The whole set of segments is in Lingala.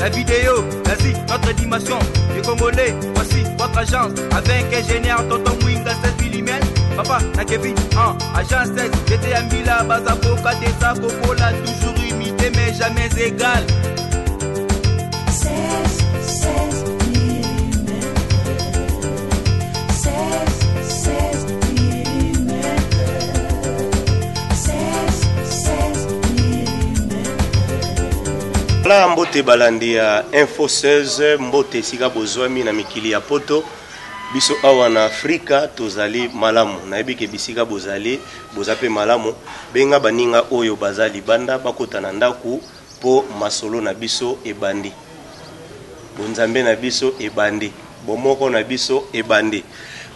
la vidéo, vas-y, notre dimension. Les Congolais, voici votre agence. Avec ingénieur, tonton Mwinga, 16 mm. Papa, na Kevin, agence 16. J'étais un Mila, Bazako, Katesa, Kokola, toujours imité, mais jamais égal. 16 mm. 16 mm. 16 mm. La mbote balandi ya Info 16 mbote sika bozwami na mikili ya poto biso awa na Afrika tozali malamu na ebike bisika bozali bozape malamu benga baninga oyo bazali banda bakota na ndaku po masolo na biso ebandi bonzambe na biso ebandi bomoko na biso ebandi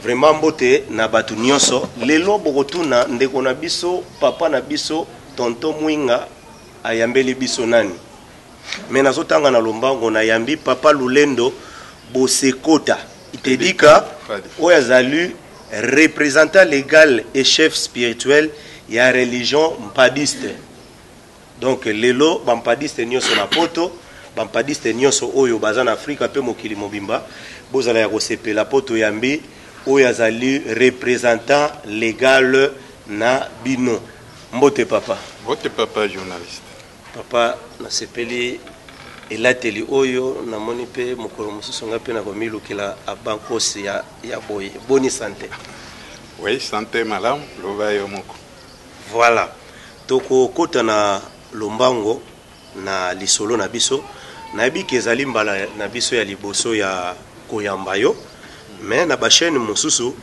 vraiment mbote na batu nyonso lelo bokotuna ndeko na biso papa na biso tonton Mwinga ayambeli biso nani mais nazotanga na lombango na yambi papa Lulendo Bosekota itedika oyazali représentant légal et chef spirituel ya religion mpadiste donc lelo bampadiste nyonso na poto bampadiste nyonso oyo baza na Afrika pe mokili mobimba bozala ya kosepela poto yambi oyazali représentant légal na bino mbote papa journaliste papa nasepeli elateli oyo namoni pe mokolo mosusu nga pe na komilukela abankosi ya boye boni santé. Oui, santé malamu loba yo moko. Voilà. Toko kota na lombango na lisolo na biso na ebiki ezali mbala na biso ya liboso ya koyamba yo mais na ba chaîne mosusu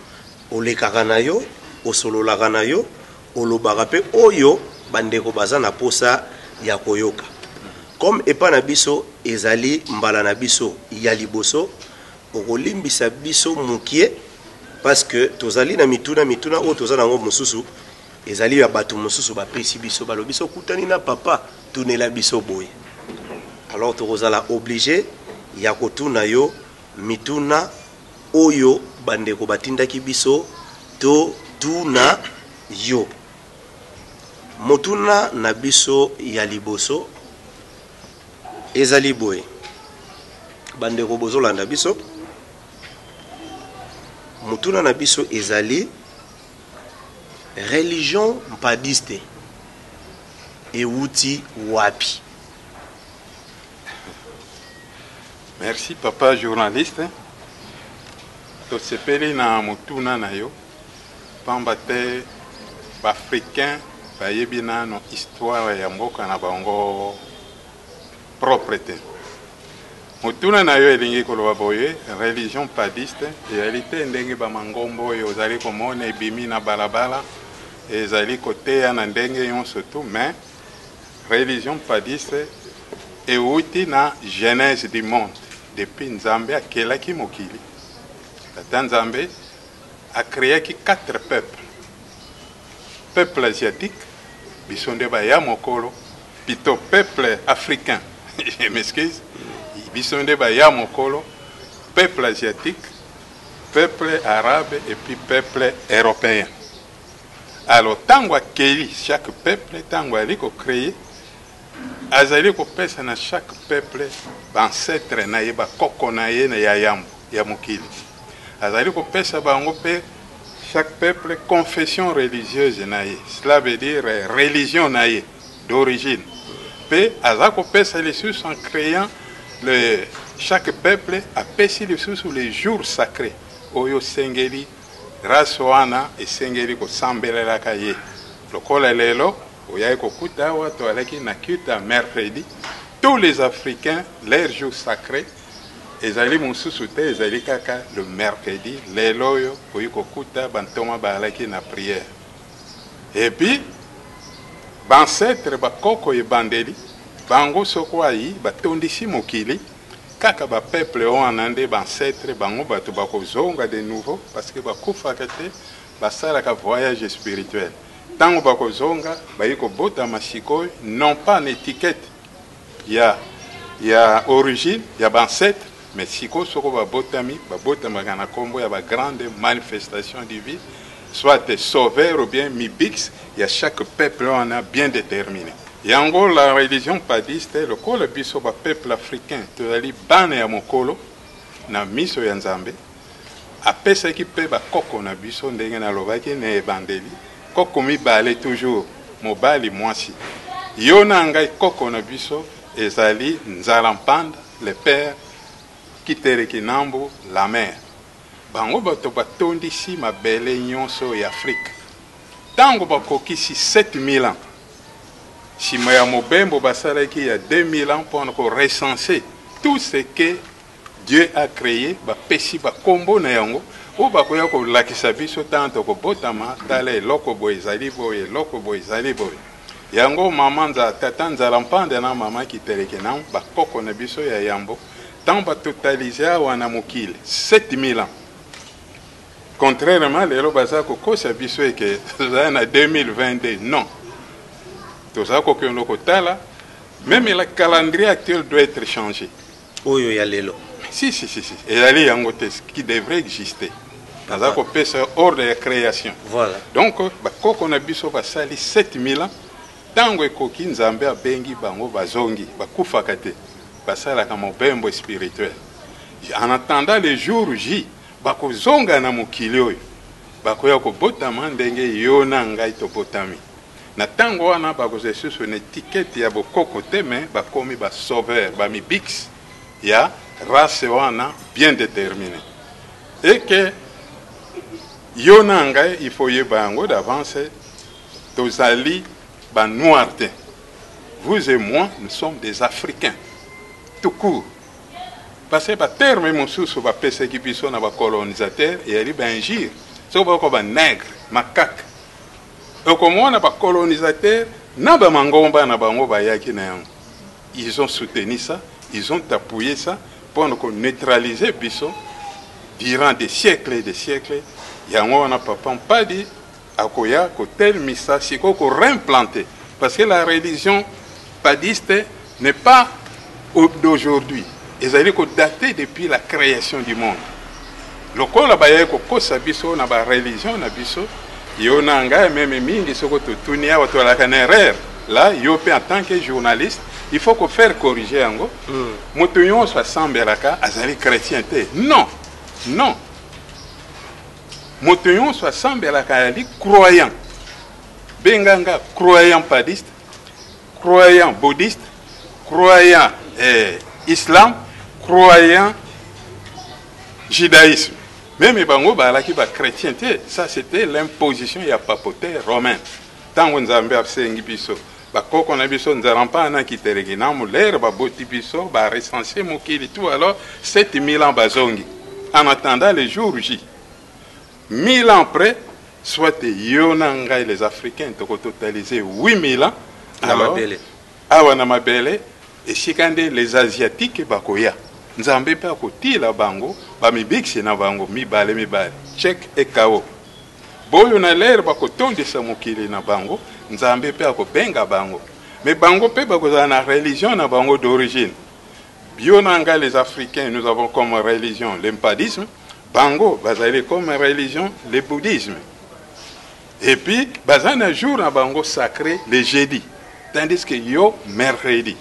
olekaka na yo osololaka na yo olobaka pe oyo bandeko baza na posa ya koyoka comme epa na biso ezali mbala na biso ya liboso okolimbisa biso mukie parce que tozali na mituna o tozana ngo mususu ezali ya batu mususu bapesi biso balobiso kutani na papa tunela biso boye alors tozala obligé ya kotuna yo mituna oyo bandeko batindaki biso to tuna yo motuna na biso ya liboso ezali boye bandeko bozolanda biso motuna na biso ezali religion mpadiste euti wapi. Merci papa journaliste. Tosepeli na motuna na yo pamba te bafricain bayebi nano histoire ya mboka na bango propre te. Motuna na yo elingi koloba boye religion padiste réalité ndenge bamangombo oyo ozali komona ebimi na balabala ezali koteya na ndenge nyonso tu mais religion padiste euti na genèse du monde depuis Nzambe akelaki mokili. Tata Nzambe a créé 4 peuples. Peuple asiatique, bisonde baya mokolo, plutôt peuple africain. Je m'excuse. Bisonde baya mokolo, peuple asiatique, peuple arabe et puis peuple européen. Alors tango akeli chaque peuple tango aliko créé azali ko pesa na chaque peuple ancêtre na yeba koko na ye na yambo ya mokili. Azali ko pesa bango pe chaque peuple confession religieuse naie, cela veut dire religion naie d'origine. Pe azako pesa les sous en créant chaque peuple a pesi les sous les jours sacrés. Oyo sengeli rasoana et sengeli ko sambelela kaye. Lokola lelo oyaye ko kuta wa to alaki na kuta mercredi. Tous les Africains leur jour sacré ezali mususu te ezali kaka le mercredi lelo yo oyiko kuta bantoma balaki na prière. Et puis bancetre bakoko ebandeli bango soko ayi batondisi mokili kaka ba peuple oanande bancetre bango bato bakozonga de nouveau parce que bakufaka te basalaka voyage spirituel. Tango bakozonga bayiko bota masikoy non pas en étiquette ya origine ya bancetre mais si ko soko ba botami na kombo ya ba grande manifestation divine soit sauveur ou bien mibix, il y a chaque peuple on a bien déterminé. yango la religion padiste lokola biso ba peuple africain tozali bana ya mokolo na miso ya nzambe apesaki mpe bakoko na biso ndenge nalobaki na ebandeli koko mibale toujours mobali mwasi yo na ngai koko na biso ezali nzala mpanda le père kitereki nambu la mère bango bato batondisi mabele nyonso ya Afrique tango bakokisi 7000 ans nsima ya mobembo basalaki ya 2000 ans mpona korecenser tout ce que Dieu a créé bapesi bakombo na yango oyo bakoya kolakisa biso tanto kobotama tala eloko boye ezali boye eloko boye ezali boye yango mama tata nzala mpanda na mama kitereki na bakoko na biso ya yambo ntango batotalize awa na mokili 7000 ans contrairement lelo baza kokosa biso eke tozala na 2022 non toza kokende kotala même le calendrier actuel doit être changé oyo ya lelo si ezali yango te qui devrait exister naza kopesa ordre ya création voilà donc bakoko na biso basali 7000 ans ntango ekoki nzambe abengi bango bazongi bakufaka te basalaka mobembo spirituel en attendant le jour J bakozonga na mokili oyo bakoya kobotama ndenge yo na ngai tobotami na tango wana bakoza susu na étiquette ya bokoko te me bakomi basauveur bamibix ya race wana bien déterminée et que yo na ngai il faut yeba yango d'avance tozali banoir te vous et moi nous sommes des Africains tout court parce que baterme mosusu bapesaki biso na bacolonisateur eyali bainjire so bako banègre makaka okomona bacolonisateur na bamangomba na bango bayaki na yango ils ont soutenu ça ils ont appuyé ça pour neutraliser biso durant des siècles et des siècles yango wana papa mpadi akoya kotelmisa siko ko réimplanter parce que la religion padiste n'est pas d'aujourd'hui ezali ko dater depuis la création du monde lokola baye ko kosa biso na ba religion na biso yo na ngai même mingi soko totuni awa to la erreur là yo pe en tant que journaliste il faut ko faire corriger yango moto nyonso asambelaka azali chrétien te non moto nyonso asambelaka ali croyant benganga croyant padiste croyant bouddhiste croyant islam croyant judaïsme même bango balaki ba chrétien te ça c'était l'imposition ya papauté romain tango nzambe asengi biso bakoko na biso nzarampa na kitereki na mulere baboti biso ba recenser mokili tout alors 7000 ans bazongi en attendant le jour J 1000 ans après soit yona ngai les africains to totaliser 8000 ans alors awa na mabele et chikande les asiatiques bakoya nzambe pe akotila bango bamibiksi na bango mibale check et kao boyo na lere bakotondisa mokili na bango nzambe pe akobenga bango mais bango pe bakozala na religion na bango d'origine bionanga les africains nous avons comme religion l'empadisme bango bazali comme religion le bouddhisme et puis bazana jour na bango sacré le jeudi tandis que yo mercredi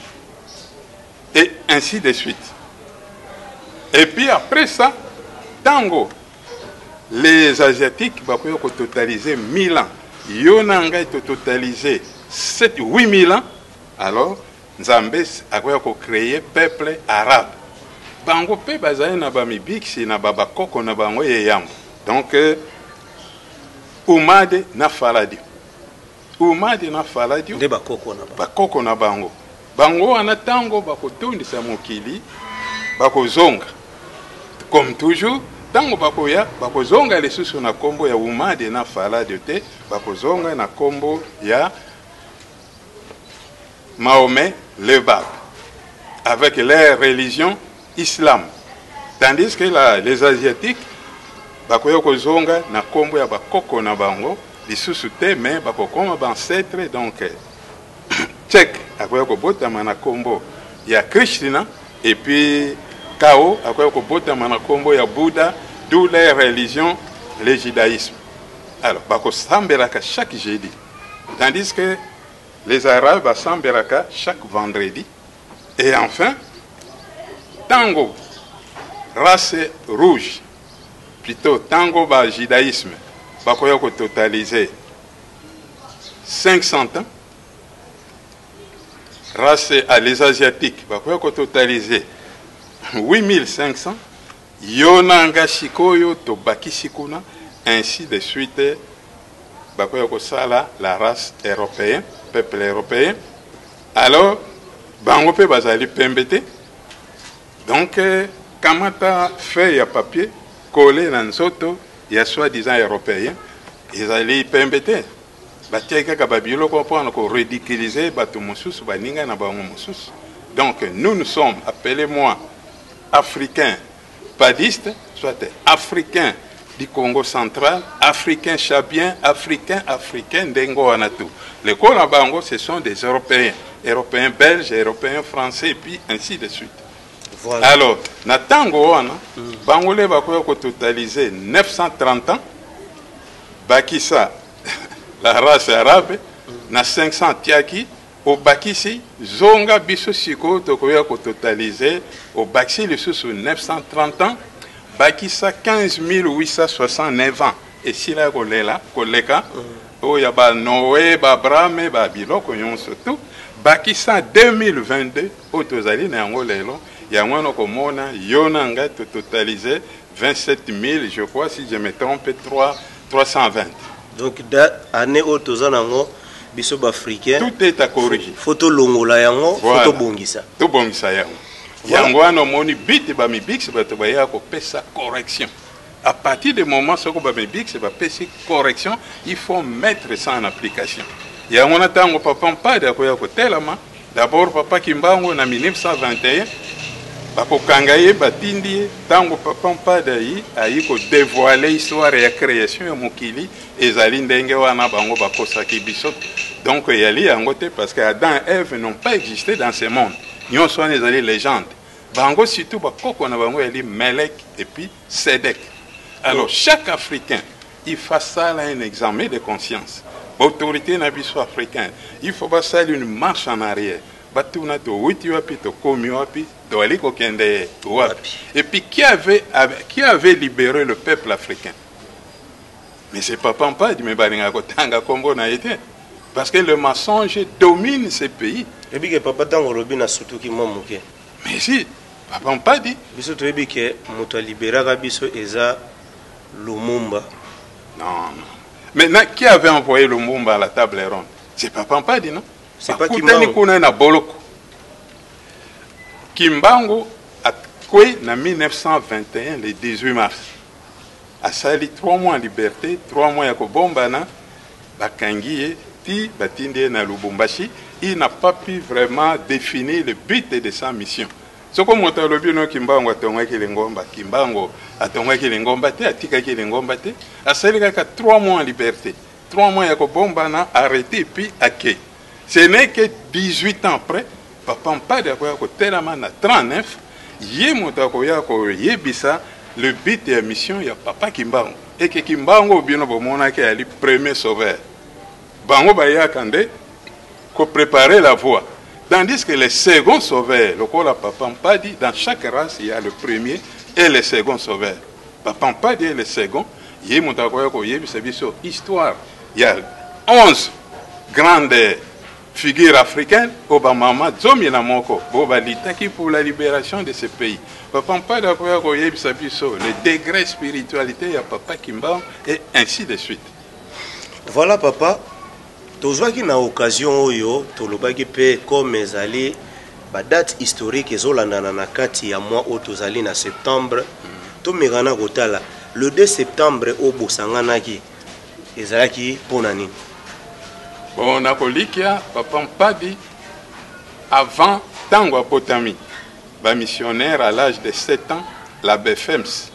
et ainsi de suite. Et puis après ça, tango, les Asiatiques vont totaliser 1000 ans. Yonanga est totalisé 8000 ans. Alors, Nzambé a créé peuple arabe. Bango pe bazaye na bamibiksi na babakoko na bango yeyambo. Donc, Umade na Faladio. Umade na Faladio. De bakoko na bango. Bango wana tango bakotondisa mokili bakozonga comme toujours tango bakoya bakozonga lisusu na kombo ya Umade na Faladio te bakozonga na kombo ya Mahomet le Bab avec leur religion islam tandis que les asiatiques bakoya kozonga na kombo ya bakoko na bango lisusu te mais bakokoma ancêtre donc Tchèque, akoya kobotama na kombo ya Krishna et puis Kao akoya kobotama na kombo ya Bouddha, d'où les religions, le judaïsme. Alors, bako sambelaka chaque jeudi. Tandis que les Arabes à Samberaka chaque vendredi. Et enfin, tango, race rouge, plutôt tango ba judaïsme, bakoya ko totaliser 500 ans. Race à les asiatiques, bakoya ko totaliser 8500. Yonanga shikoyo to bakisikuna, ainsi de suite. Bakoya ko sala la race européenne, peuple européen. Alors, bango pe bazali pembete. Donc, kamata fait ya papier, collé dans soto, ya soi-disant européen, ils allaient pembete. Batiaka kababilo ko pour ko ridiculiser batu mususu baninga na bango mususu. Donc, nous sommes, appelez-moi africains padistes, soit africains du Congo central, africains chabiens, africains d'Engo Anatou. Les Bango, ce sont des Européens, Européens belges, Européens français, et puis ainsi de suite. Voilà. Alors, na tango wana, Bangolais va totaliser 930 ans, Bakissa, la race arabe, na 500 tiaki, au Bakissi, Zonga biso siko tokoya ko totaliser, au Bakissi le sous 930 ans, Bakissa 15 869 ans. Et si là, koleka, oh ya ba Noé, ba Brame, ba Biloko yon surtout, Bakissa 2022, au tozali na yango lelo, yango komona yonanga to totaliser 27 000, je crois, si je me trompe, 320. Donc, année au tozanango, biso africain. Tout est à corriger. Photo longola yango, voilà. Photo bongisa. Tout bongisa yango. Yango ano moni bit ba mi bix ba to baya ko pesa correction. À partir du moment où on mi bix ba pesa correction, il faut mettre ça en application. Yango na tango papa pas de ko ya ko telama. D'abord papa Kimbango na 1921 bako kangaye batindi tango papa pas de ayi ko dévoiler histoire ya création ya mokili ezali ndenge wana bango bakosaki biso. Donc yali yango te parce que Adam et Ève n'ont pas existé dans ce monde. Nous sommes les légendes. Bango surtout bakoko na bango yali Melek et puis Sédek. Alors chaque Africain il fait ça là un examen de conscience. Autorité na biso africain, il faut pas ça une marche en arrière. Batuna to witi wapi to komi wapi to aliko kende wapi. Et puis qui avait libéré le peuple africain? Mais c'est pas Pampa dit mais balinga ko tanga kombo na été. Parce que le mensonge domine ces pays. Et puis que papa tango lobi na surtout ki mo moké. Mais si papa pas dit biso to ebi ke moto libéraka biso eza Lumumba. Non. Maintenant, qui avait envoyé Lumumba à la table ronde? C'est pas Pampa dit non? C'est pas Kimbango. Kimbango a coué en 1921, le 18 mars. A sali 3 mois en liberté, 3 mois à Kobombana, Bakangiye, Ti, Batinde na Lubumbashi. Il n'a pas pu vraiment définir le but de sa mission. Ce que moi le bien Kimbango a tonga ki lengomba, Kimbango a tonga ki lengomba te, a tika ki lengomba te, a sali ka 3 mois en liberté, 3 mois à Kobombana, arrêté puis acquis. Ce n'est que 18 ans après, papa pas de quoi côté la main à 39, yé motakoya ko yebisa le but de la mission ya papa Kimbango et que Kimbango bien bomona qui est le premier sauveur. Bango baya kande ko préparer la voie. Tandis que les seconds sauveurs, le quoi papa pas dit dans chaque race il y a le premier et le second sauveur. Papa pas dit le second, yé motakoya ko yebisa biso histoire. Il y a 11 grandes figure africaine, Obama, Zomi Namoko, Boba Litaki pour la libération de ce pays. Papa pas d'accord avec le degré de spiritualité, il y a Papa Kimbango et ainsi de suite. Voilà papa, tozwa ki na occasion oyo tolobaki pe comme ezali ba date historique ezolandana na kati ya mois o tozali na septembre to megana kotala le 2 septembre o bosanganaki ezalaki pona nini? Bon, on a Kolikia, papa pas dit, avant Tango Potami, ba missionnaire à l'âge de 7 ans, la BFEMS,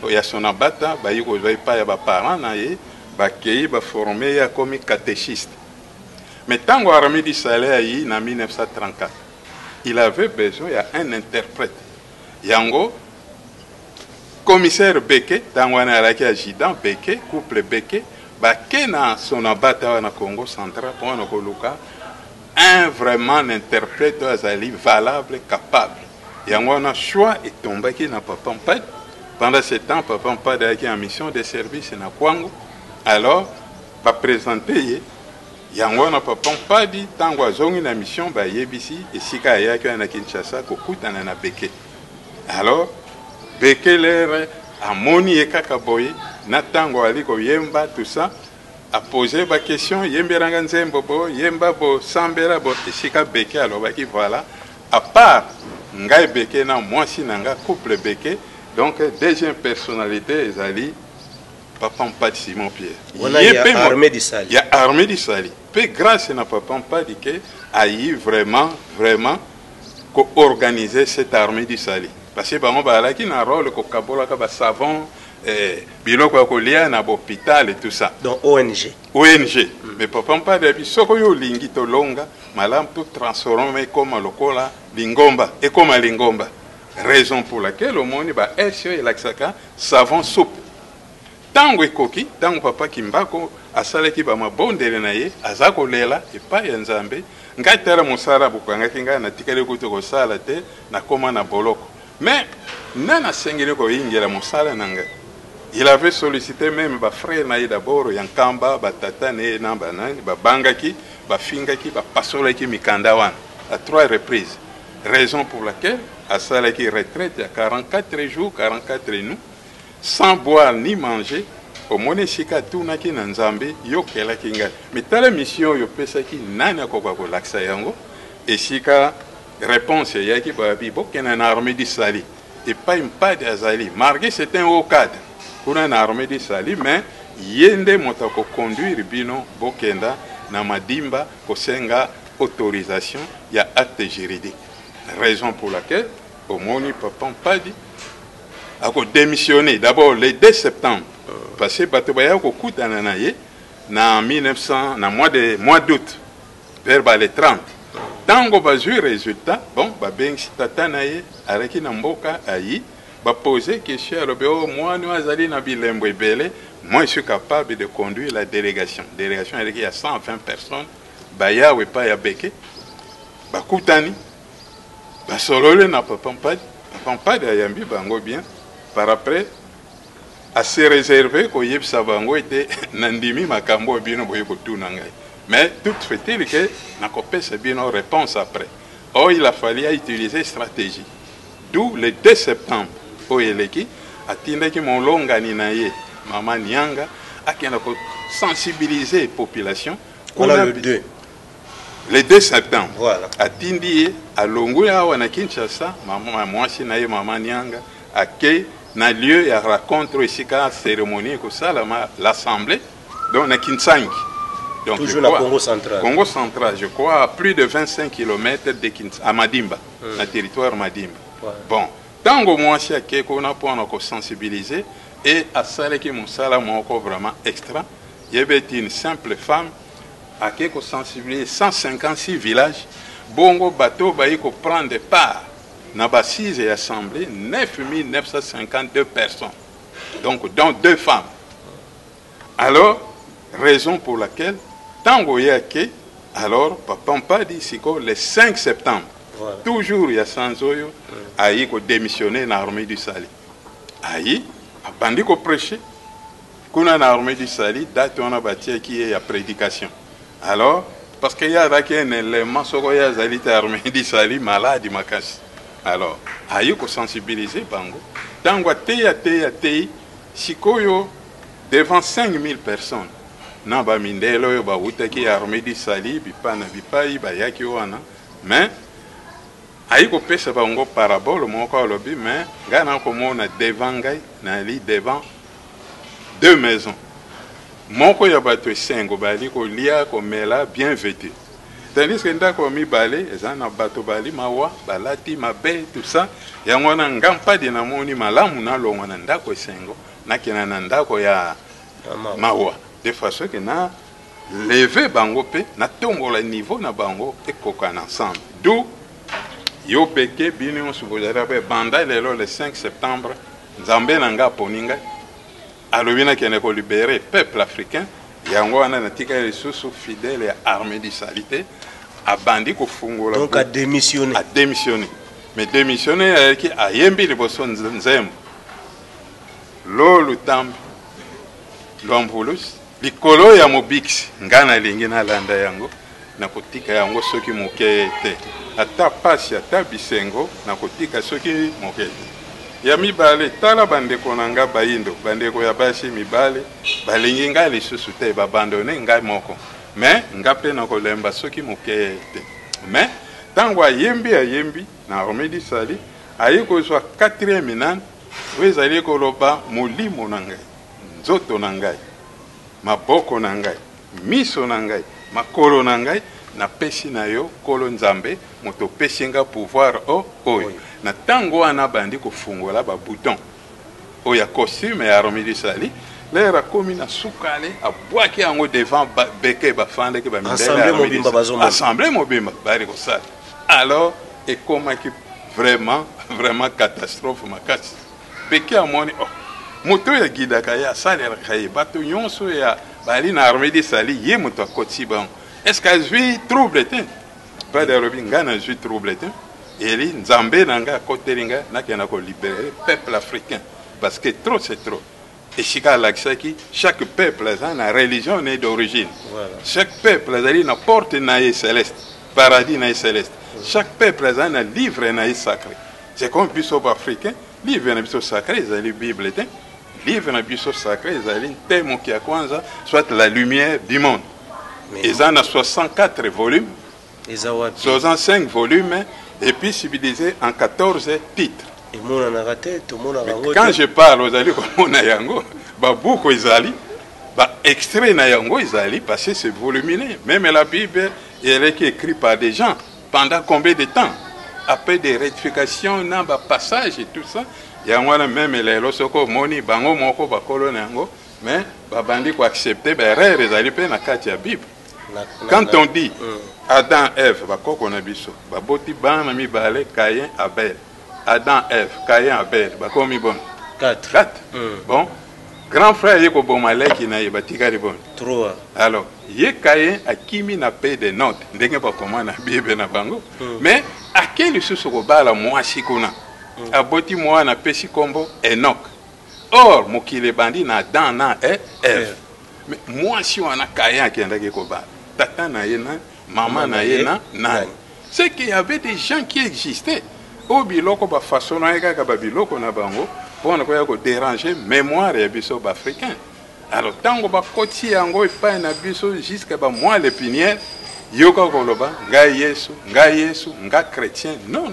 il y a son abata, il y a des parents, il y a formé comme catéchiste. Mais Tango Aramidi Saleh, en 1934, il avait besoin d'un interprète. Yango, commissaire Beke, Tango Anaraki Ajidan, Beke, couple Beke, Bakena son abata na Congo central pour na koluka un vraiment interprète azali valable, capable. Yango wana choix etombaki na Papa Mpadi. Pendant ce temps, Papa Mpadi ayaki en mission de service na Kwango. Alors, ba présenter ye yango wana Papa Mpadi tango azongi na mission ba yebisi esika ayaki na Kinshasa kokutana na Beke. Alors, Beke lere amoni ye kaka boye na tango ali koyemba tout ça a posé ba question yemberanga nzembo bo yemba bo sambera bo esika Beke alobaki voilà à part ngai Beke na mwasi nanga couple Beke donc deuxième personnalité ezali Papa Mpadi Simon Pierre. Il y a armée du Sali. Il y a armée du Sali. Peu grâce à Papa Mpadi que a eu vraiment co-organiser cette armée du Sali. Parce que on va là qui na rôle ko kabola ka ba savon biloko ko lia na hôpital et tout ça. Donc ONG. Mais Papa Mpadi bi soko yo lingi to longa malam tout transformer comme lokola lingomba et comme lingomba. Raison pour laquelle au monde ba SO et l'axaka savon soupe. Tango ekoki, tango Papa Kimbako asalaki ba mabondele na ye azako lela epai ya Nzambe ngatela mosala bukanga kinga na tikale kuto ko sala te na koma na boloko. Mais nana sengele ko ingela mosala nanga. Il avait sollicité même ba frère na ye d'abord yankamba ba tata ne namba nani ba bangaki ba fingaki ba pasolaki mikanda wana à 3 reprises. Raison pour laquelle asalaki retraite à 44 jours 44 nuits sans boire ni manger. Au moins sika tunaki na Nzambe yokelaki ngai. Mais tala mission yo pesaki nani akoka ko laksa yango et sika réponse yaki babi bokena na armée du Sali et pas Mpadi azali malgré c'est un haut cadre pour une armée du Sali mais yende motako conduire bino bokenda na madimba kosenga autorisation ya acte juridique. Raison pour laquelle au moins Papa Mpadi a démissionné d'abord le 2 septembre parce que bato baya ko kutana na ye na 1900 na mois d'août vers le 30 tango bazui résultat bon ba beng tata na ye areki na mboka ayi ba poser question alors moi nous azali na bilembo ebele moi je suis capable de conduire la délégation avec il y a 120 personnes baya we pa ya Beke ba kutani ba solole na Papa Mpadi ayambi bango bien par après à se réserver ko yebsa bango était nandimi makambo bino boye ko tuna ngai. Mais tout fait-il que na kopesa bino réponse après. Oh, il a fallu utiliser stratégie. D'où le 2 septembre au eleki atindaki molonga ni na ye Maman Nyanga akena ko sensibiliser population. Voilà le 2. Le 2 septembre. Voilà. Atindi a longoya wana Kinshasa maman mwasi na ye Maman Nyanga ake na lieu ya rencontre ici la cérémonie que ça l'assemblée donc na Kinsangi donc toujours la Congo central. Congo central je crois à plus de 25 km de Kinsangi à Madimba na territoire Madimba. Bon tango mwasi ake ko na pona ko sensibiliser et à sala ki musala moko vraiment extra yebeti une simple femme ake ko sensibiliser 156 villages bongo bateau bayi ko prendre part na bassise et assemblée 9952 personnes donc dont 2 femmes. Alors raison pour laquelle tango yake alors Papa Mpadi siko le 5 septembre voilà. Toujours ya Sanzoyo ayi ko démissionner na armée du Sali ayi abandi ko prêcher kuna na armée du Sali date on a bâti qui est à prédication alors parce qu'il y a un élément soko ya zalita armée du Sali malade makasi. Alors, aïe ko sensibiliser bango. Tango tei sikoyo devant 5000 personnes. Na ba mindelo yo ba utaki armée du Sali bipana bipai ba yaki wana. Mais aïe ko pesa bango parabole moko lobi mais ngana ko mona devant ngai na li devant 2 maisons. Moko ya bato sengo bali ko lia ko mela bien vêtu. Tandis que ndako mibale ezana bato bali mawa balati mabe tout ça yango na Mpadi na moni malamu na longo na ndako esengo na kina na ndako ya mawa de façon que na lever bango pe na tombola niveau na bango ekoka ensemble d'où yo Beke bino subozara pe banda lelo le 5 septembre Nzambe nanga poninga alobina kene ko libérer peuple africain yango wana na tika les sous fidèles et armée du Salité abandi kofungola donc a démissionné mais démissionné ayaki ayembi liboso nzembo lolu tambi lwambulusi likolo ya mobiksi nga nalingi nalanda yango nakotika yango soki moke te ata pasi ata bisengo nakotika soki moke te ya mibale tala bandeko na nga bayindo bandeko ya basi mibale balingi nga lisusu te babandone ngai moko mais nga mpe nakolemba soki moke te mais ntango ayembi na Armedi Sali ayi kozwa 4e minane oyo ezali koloba molimo na ngai nzoto na ngai maboko na ngai miso na ngai makolo na ngai napesi na yo kolo nzambe moto pesi nga pouvoir oyo na ntango wana bandi kofungola babouton oyo ya costume ya Armedi Sali lera komi na sukale abwaki yango devant beke bafandeki bamindele assemblée mobimba bari kosala alors ekomaki vraiment catastrophe makasi beke amoni moto ya gidaka ye asalelaka ye bato nyonso ya bali na Armedi Sali ye moto akoti bango est-ce que azwi trouble te pas de robi nga na zwi trouble te eli nzambe na nga akoteli nga nakenda kolibere peuple africain parce que trop c'est trop esika alakisaki chaque peuple aza na religion ne d'origine chaque peuple azali na porte na ye céleste paradis na ye céleste chaque peuple azali na livre na ye sacré c'est comme biso africain livre na biso sacré ezali bible te livre na biso sacré ezali thème qui a kwanza soit la lumière du monde eza na 64 volumes 65 volumes et puis civilisé en 14 titres. Quand je parle aux alliés comme yango babuko ezali ba extrait na yango ezali parce que c'est volumineux. Même la Bible elle est écrite par des gens pendant combien de temps après des rectifications na ba passage et tout ça yango na même les losoko moni bango moko ba kolona yango mais ba bandi ko accepter ba erreur ezali pe na kati ya Bible. Quand on dit Adam Ève ba koko na biso ba boti bana mibale Caïn Abel Adam, Ève, Caïn, Abel, bakomi bon. 4. Bon. Grand frère yeko bomale qui na yebatika de bon. 3. Alors, ye Caïn a kimi na paix de notes. Ndenge ba comment na Bible na bango. Mais à quel susu ko bala mwasi kuna. Aboti mwa na pesi kombo Enoch. Or mokile bandi na Adam na Ève. Mais mwasi wana Caïn akendaki ko bala. Tata na ye na, maman na ye na nani. C'est qu'il y avait des gens qui existaient. Au biloko ba façon na kaka ba biloko na bango pour ne pas déranger mémoire ya biso africain. Alors tango ba koti yango epa na biso jusqu'à ba moi l'épinière yoka koloba nga Yesu nga chrétien non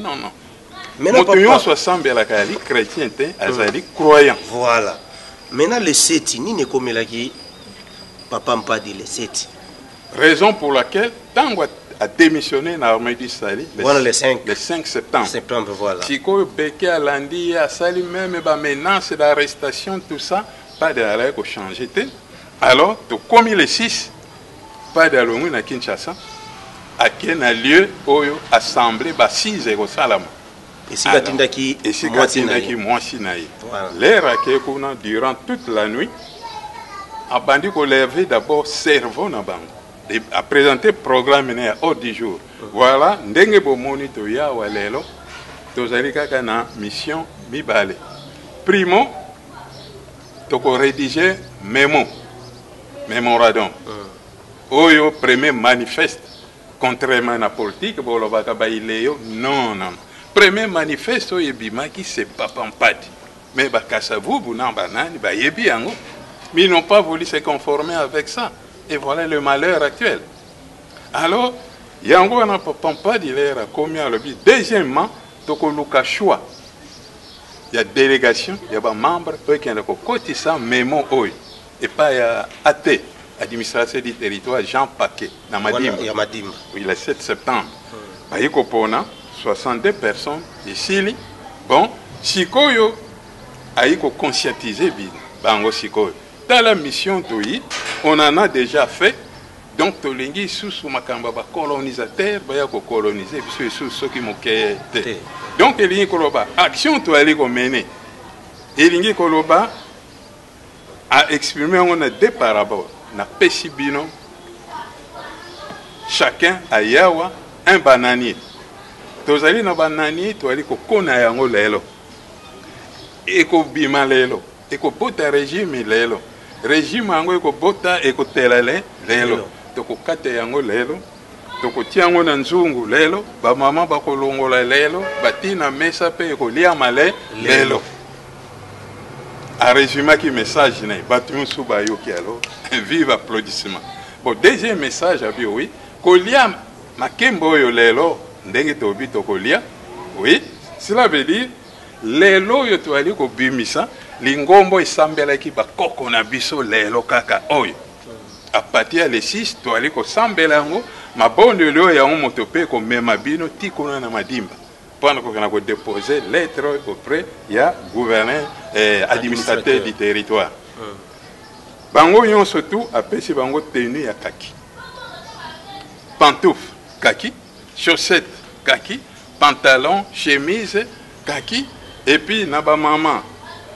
mais moto nyonso asambela kali chrétien te azali croyant. Voilà. Maintenant les 7 ni ne komelaki papa mpadi les 7. Raison pour laquelle tango a démissionné dans Armedi Sali le 5 septembre. Voilà. Chico Beke a lundi à Sali même menace d'arrestation, tout ça, pas de l'arrêt pour changer. Alors, comme le 6, pas de l'ongou na Kinshasa, à qui a lieu oyo assemblée ba 6 au Salama. Et si Katindaki Mwasinaï. L'air à Kekuna durant toute la nuit, a bandi ko lever d'abord cerveau na bango. A présenté programme à ordre du jour. Voilà, ndenge bomoni to ya walelo tozali kaka na mission mibale. Primo toko rédiger mémorandum. Oyo premier manifeste contrairement à la politique bolobaka baileyo non. Premier manifeste oyo bimaki c'est papa mpati. Mais bakasavu buna banani ba yebi yango. Mais ils n'ont pas voulu se conformer avec ça. Et voilà le malheur actuel. Alors, il y a encore un papa d'hiver commis à l'objet. Deuxièmement, tokoluka choix. Il y a délégation, il y a des membres qui ont côté ça, mémo oi. Et pas il y a AT, administration du territoire Jean Paquet, dans Madim. Oui, le 7 septembre. Il y a 62 personnes ici. Bon, Sikoyo a conscientisé Bango Sikoyo. Dans la mission Toyi, on en a déjà fait. Donc, Tolingi sous Makamba colonisateur, il y a coloniser, puisque sous ceux qui m'ont quitté. Donc, il y a une action Toali menée. Il y a Koloba a exprimé on a des paraboles. Na Pessibino, chacun ayawa un bananier. Tozali na bananier toali kokona yango lelo. Eko bima lelo. Eko bota régime lelo. Régime yango eko bota eko telale lelo. Toko kate yango lelo. Toko tiango na nzungu lelo. Ba mama bakolongola lelo. Batina mesa pe eko liama lelo. A résumé qui message né. Batu suba yoki alors. Vive applaudissement. Bon, deuxième message a dit oui. Kolia makembo yo lelo. Ndenge tobi tokolia. Oui. Cela veut dire lelo yo toali ko bimisa. Lingombo isambela ki bakoko na biso lelo kaka oyo. A partir les 6 toali ko sambela yango. Mabondo lelo ya motope ko mema bino tikona na madimba. Pendant qu'on a déposé lettre auprès du gouverneur administrateur du territoire. Bango yon surtout après si bango tenu ya kaki. Pantoufle kaki, chaussettes kaki, pantalon, chemise kaki et puis naba maman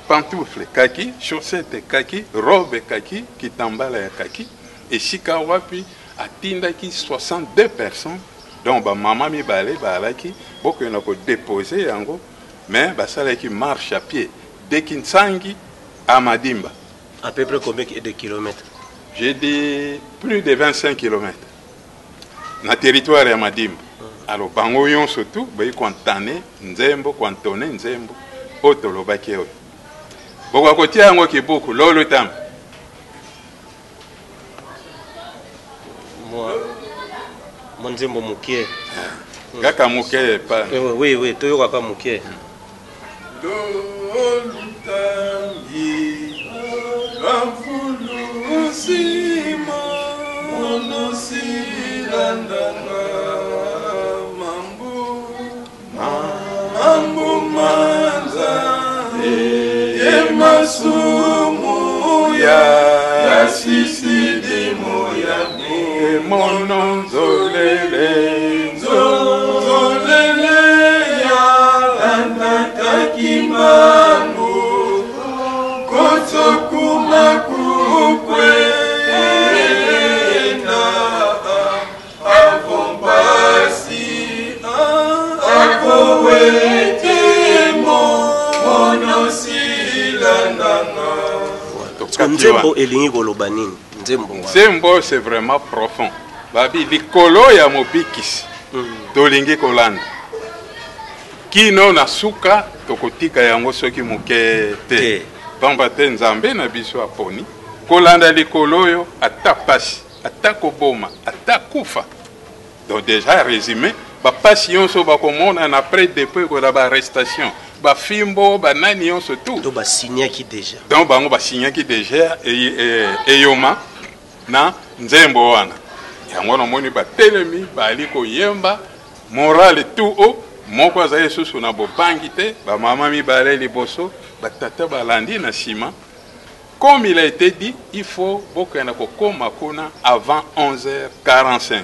pantoufle kaki, chaussettes kaki, robe kaki, kitambala ya kaki et sikawa puis atinda ki 62 personnes. Donc, maman mi balé, balaki, beaucoup on a déposé yango, mais ça qui marche à pied. De Kinsangi à Madimba. À peu près combien de kilomètres? J'ai dit plus de 25 kilomètres. Dans le territoire de Madimba. Alors, bangoyon surtout, bah ils contané, nzembo, contoné, nzembo, otolo bakeo. Beaucoup à côté yango qui beaucoup, lolo tam. Nzembo mukie. Kaka mukie pa. Oui, oui, toyo ka mukie. Dolutangi Ramfulu Sima Monosilandanga Mambu Manza Yemasumu ya Sisi Dimoya Monon Zolele Zolele ya Anakakimanu Kotokuma Kukwe Avombasi Avowetemo Monosilandanga. Nzembo elingi koloba nini? Nzembo c'est vraiment profond. Babi likolo ya mobikisi tolingi kolanda. Kino na suka tokotika yango soki muke te. Pamba te nzambe na biso aponi. Kolanda likolo yo ata pasi, ata koboma, ata kufa. Donc déjà résumé, ba pasi yonso bakomona na après depuis ko la ba arrestation. Ba fimbo ba nani yonso tout. Do ba signé ki déjà. Donc bango ba signé ki déjà et yoma na nzembo wana. Yango na moni ba telemi ba aliko yemba moral tout haut moko azaye susu na bobangi te ba mama mi balé liboso ba tata balandi na sima. Comme il a été dit, il faut beaucoup ko koma kuna avant 11h45.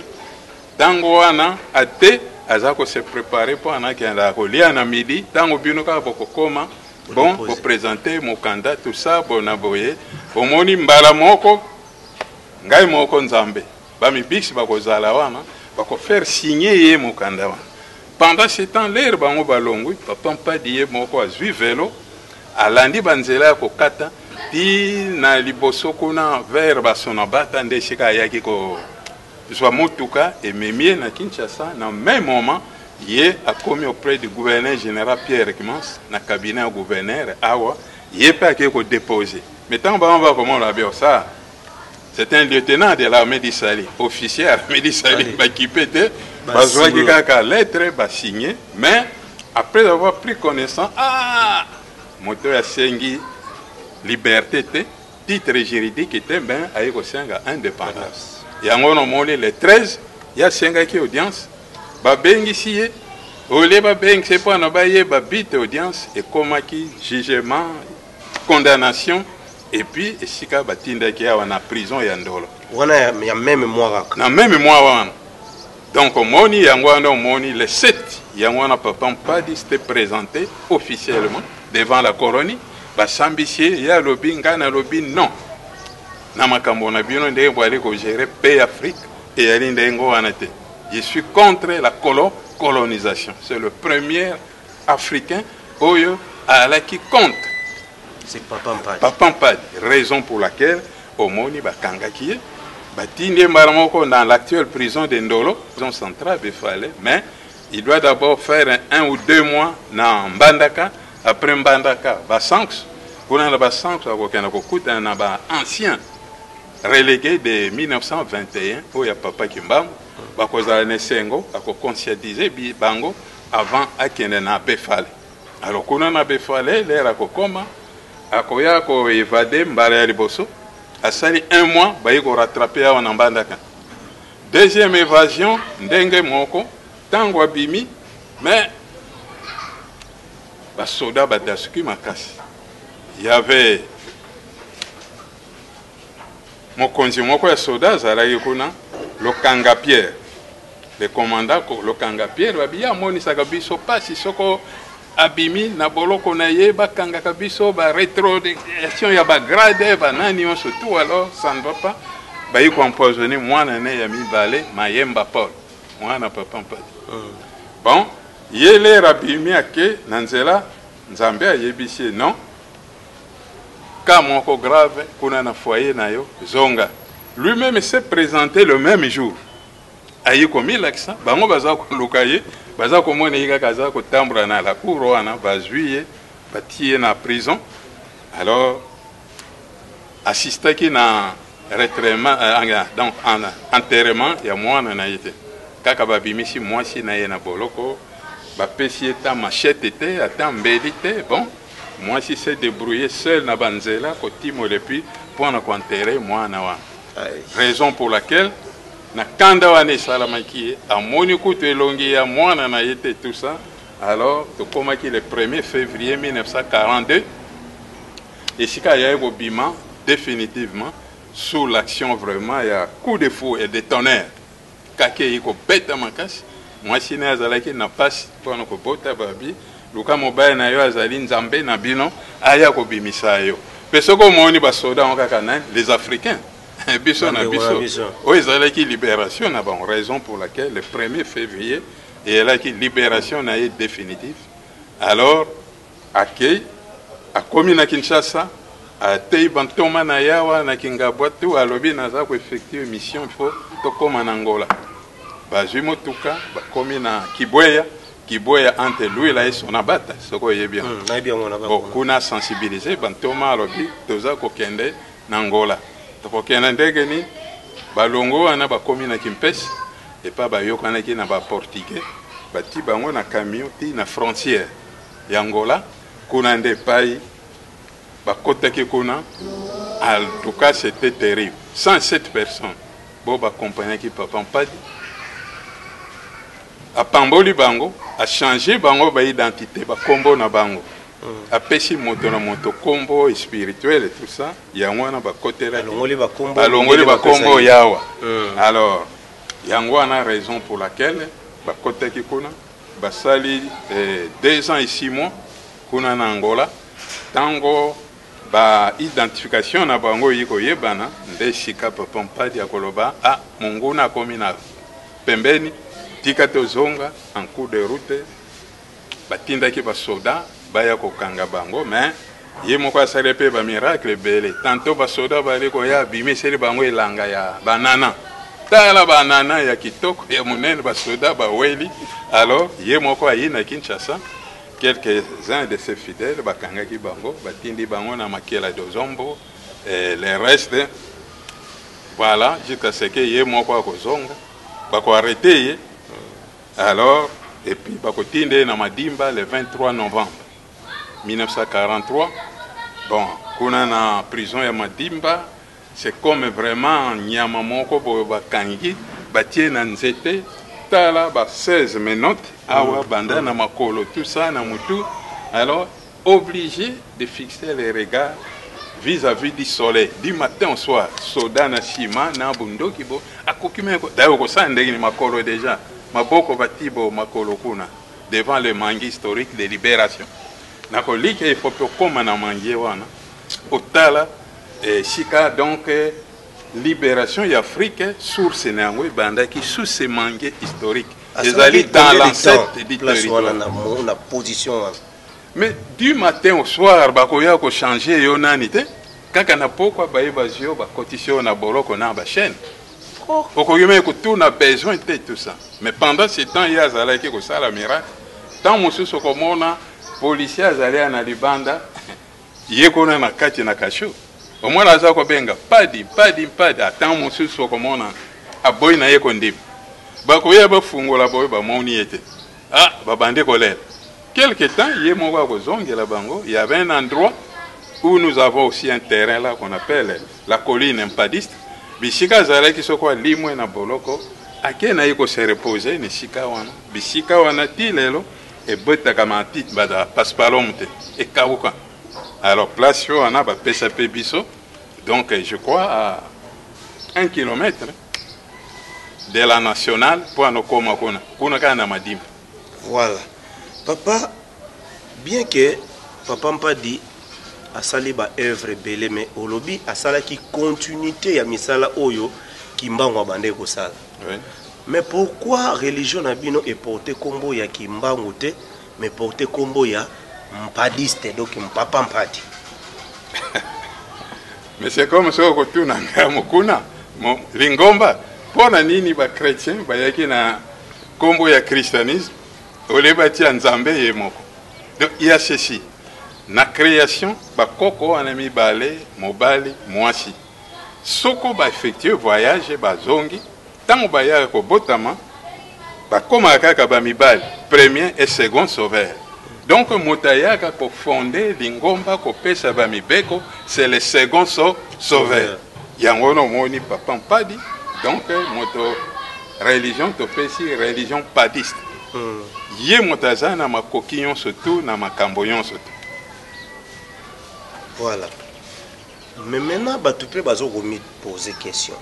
Tango wana ate azako se préparer pour ana kenda ko lia na midi tango bino ka boko koma bon pour présenter mon candidat tout ça bona boye omoni mbala moko ngai moko nzambe ba mi bix ba ko zala wana ba ko faire signer ye mon candidat. Pendant ce temps l'air bango balongui papa pas die moko azui vélo alandi banzela ko kata ti na liboso kuna vers basona bata ndeshika yaki ko soit motuka et memie na Kinshasa na même moment il a commis auprès du gouverneur général Pierre Kimans na cabinet du gouverneur awa il pas que ko déposer mais tant on va comment la bien ça c'est un lieutenant de l'armée d'Israël officier de l'armée d'Israël qui peut être besoin que quelqu'un lettre ba signer mais après avoir pris connaissance moteur a sengi liberté titre juridique était ben ayi ko senga indépendance. Yango no moli le 13 ya senga ki audience ba bengi siye ole ba bengi c'est pas na ba ye ba bite audience et koma ki jugement condamnation et puis esika batinda ki ya wana prison ya ndolo wana ya même mois na même mois wana donc moni yango wana moni le 7 yango wana papa pas dit c'était présenté officiellement devant la colonie ba sambisie ya lobi ngana lobi non na makambo na bino ndenge bwali ko gérer pays Afrique et Alindengo Anate. Je suis contre la colonisation. C'est le premier Africain Oyo à qui compte. C'est Papa Mpadi. Papa Mpadi. Raison pour laquelle Omoni Bakangaki Batinde Maramoko dans l'actuelle prison de Ndolo, prison centrale, mais il doit d'abord faire 1 ou 2 mois dans Mbandaka. Après Mbandaka, Basanks, pour la Basanks, on a un ancien relégué de 1921, où il y a Papa Kimbam, Bakozala Nesengo, a conscientisé Bango avant Akene na Befale. Alors, quand on a Befale, l'air a Kokoma, a Koya ko évadé Mbale Liboso, a sali 1 mois, il a rattrapé à Mbandaka. Deuxième évasion, Ndenge Moko, Tango Abimi, mais les soldats Badasuki Makasi. Il y avait mon conjoint, mon soldat, le Kanga Pierre. Le commandant, le Kanga Pierre, il y a un Sagabiso, pas si soko abimi, Naboloko Naye, Bakanga Kabiso, rétro, il y a un grade, banani, surtout, alors ça ne va pas. Il y a empoisonné, moi, je mis balai, Mayemba Paul. Moi, je n'ai pas Mpadi. Bon, il y a les rabimi à que, Nanzela, Nzambe a yebisi, non. Cas moko grave, qu'on a foyer nayo, Zonga. Lui-même s'est présenté le même jour. Aïe comme il l'accent, bango baza ko lukaye, baza ko mona yika kaza ko tambra na la cour wana, bazuye, batie na prison. Alors, assisté qui na retraitement, donc enterrement, il y a moi na été. Kaka babimisi moi si na yena boloko, bapesi eta machette était, ata mbelite, bon. Moi, si c'est débrouillé seul na banzela, kotimo depuis pour enterrer moi na wa. Raison pour laquelle na kanda wane salamaki a moni kutu elongi ya moi na yete tout ça. Alors, to komaki le 1er février 1942 et sika ya bima définitivement sous l'action vraiment il y a coup de fou et de tonnerre. Kake yiko beta makasi. Moi si na zalaki na passe pour na ko bota babi. Luka mobile na yo azali nzambe na bino aya ko bimisa yo. Pesoko moni ba soda on kakana les Africains. Biso na biso. O ezali ki libération na bon raison pour laquelle le 1er février et là qui libération na est définitive. Alors accueil a commis na Kinshasa a tei bantoma na yawa na Kingabwatu alobi na za ko effectuer mission il faut to koma na Angola. Ba jimo tuka ba commis na Kibweya Kiboya entre lui et son abata, ce qu'on y est bien. Beaucoup n'a sensibilisé, Bantoma Alobi, Toza Kokende, Nangola. Tokokende Ndegeni, Balongo, Ana Bakomi na Kimpes, et pas Bayokana qui n'a pas portugais, Bati Bango na camion, na frontière. Yangola, Kunande Pai, Bakota Kikuna, en tout cas c'était terrible. 107 personnes. Boba compagnie qui Papa Mpadi. A Pamboli Bango, a changé Bango ba identité, ba combo na Bango. A pesi moto na moto combo spirituel et tout ça, yangwana ba côté là. Longoli ba combo yawa. Alors, yangwana a raison pour laquelle ba côté ki kuna ba sali 2 ans et 6 mois kuna na Angola. Tango ba identification na Bango yiko yebana, nde shika Papa Mpadi ya koloba, a munguna komina pembeni. Tika tozonga en cours de route batinda ki ba soda baya ko kanga bango mais ye moko asalepe ba miracle belé tantôt ba soda bale ko ya bimiseli bango elanga ya banana tala banana ya kitoko ya munene ba soda ba weli alors ye moko ayina Kinshasa quelques-uns de ses fidèles ba kanga ki bango batindi bango na makela de Zombo et les restes voilà jusqu'à ce que ye moko ko zonga ba ko arrêter. Alors, et puis, Bakotinde na Madimba le 23 novembre 1943. Bon, kuna na prison ya Madimba, c'est comme vraiment Nyamamoko Bakangi, Batie na Nzete, Tala, 16 minutes, Awa, Banda na Makolo, tout ça, na Moutou. Alors, obligé de fixer les regards vis-à-vis du soleil, du matin au soir. Soda na Shima, na Bundo, Kibo, Akokime, d'ailleurs, ça, ndegi ni Makolo déjà. Maboko Batibo Makolokuna devant le mangue historique de libération. Nakolike il faut que comme na mangue wana otala shika donc libération d'Afrique source nango bandaki sous ces mangues historiques. Ils allaient dans l'ancêtre du territoire. La position. Mais du matin au soir, bakoya ko changer yo nanité. Kaka na pokwa baye bazio ba cotisation na boloko na ba chaîne. Okoyeme ko tout na besoin de tout ça. Mais pendant ce temps il y a zalaki ko sala miracle. Tant mususu komona policiers azali na libanda yekona na kati na kasho. Omwana aza ko benga padi attend mususu komona aboy na yeko ndib. Bakoya ba fungola boy ba moni ete. Ah babande kolera. Quelque temps, il y avait un endroit où nous avons aussi un terrain là qu'on appelle la colline impadiste. Bishika zara qui soko limwe na boloko akena yiko se reposer ne shika wana. Bishika wana tilelo e bota kamati bada paspalomte e kawuka. Alors place yo wana ba PSP biso. Donc je crois à 1 kilomètre de la nationale pour no koma kuna kana madim. Voilà. Papa, bien que papa m'a dit à sali ba œuvre belé mais au lobby à sala qui continuité ya misala oyo kimbango bande ko sala. Oui. Mais pourquoi religion na bino est porté combo ya kimbango te mais porté combo ya mpadiste donc mpapa mpati. Mais c'est comme ça que tu n'as mukuna lingomba pona nini ba chrétien ba yaki na combo ya christianisme. Donc il y a ceci. Na création, bakoko anami balé, mobali, moisi. Soko ba effectuer voyage ba zongi, tant ba ya ko botama, ba koma kaka ba mibali, premier et second sauveur. Donc motaya ka ko fonder lingomba ko pesa ba mibeko, c'est le second sauveur. Yango no moni papa mpadi. Donc moto religion to pesi religion padiste. Yé motaza na makokillon surtout na makamboyon surtout. Voilà. Mais maintenant batu pe bazo komi poser question.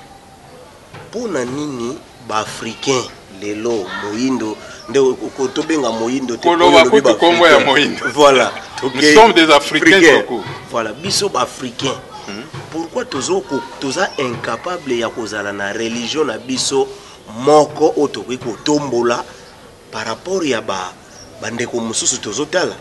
Pour nini ba africain lelo moyindo nde ko benga moyindo te ko kombo ya moyindo. Voilà. Nous sommes des africains beaucoup. Voilà, biso ba africain. Pourquoi toza incapable ya kozala na religion na biso moko otoki ko tombola par rapport à bandeko mususu tozotala.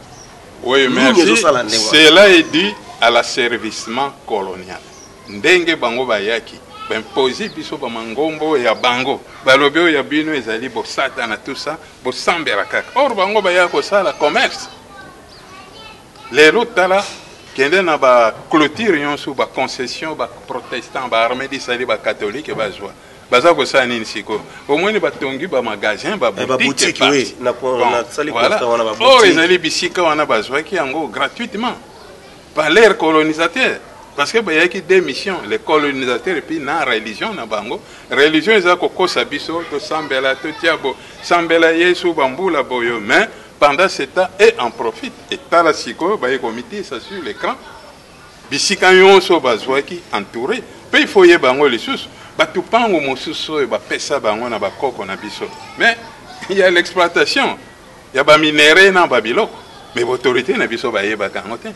Oui, merci. Cela est dû à l'asservissement colonial. Ndenge bango bayaki, ben posi biso ba mangombo ya bango. Balobeo ya bino ezali bo satana tout ça, bo sambera kaka. Or bango bayako sala commerce. Lelo tala kende na ba clôture yonso ba concession ba protestant ba armée d'Israël ba catholique ba joie. Baza ko sa nini siko omweni batongi ba magasin ba boutique oui na sali voilà. Wana ba boutique Oh ezali bisika wana bazwaki yango gratuitement par les colonisateurs parce que bayaki des missions les colonisateurs et puis na religion na bango religion ezako kosa biso to sambela to tiabo sambela Yesu bambula boyo mais pendant ce temps et en profite et tala siko baye comité ça sur l'écran bisika yonso bazwaki entouré puis il faut y bango les sous. Batupango mosusu ba pesa bango na bakoko na biso. Mais il y a l'exploitation. Il y a ba minéraux na babiloko. Mais l'autorité na biso ba yeba kangote.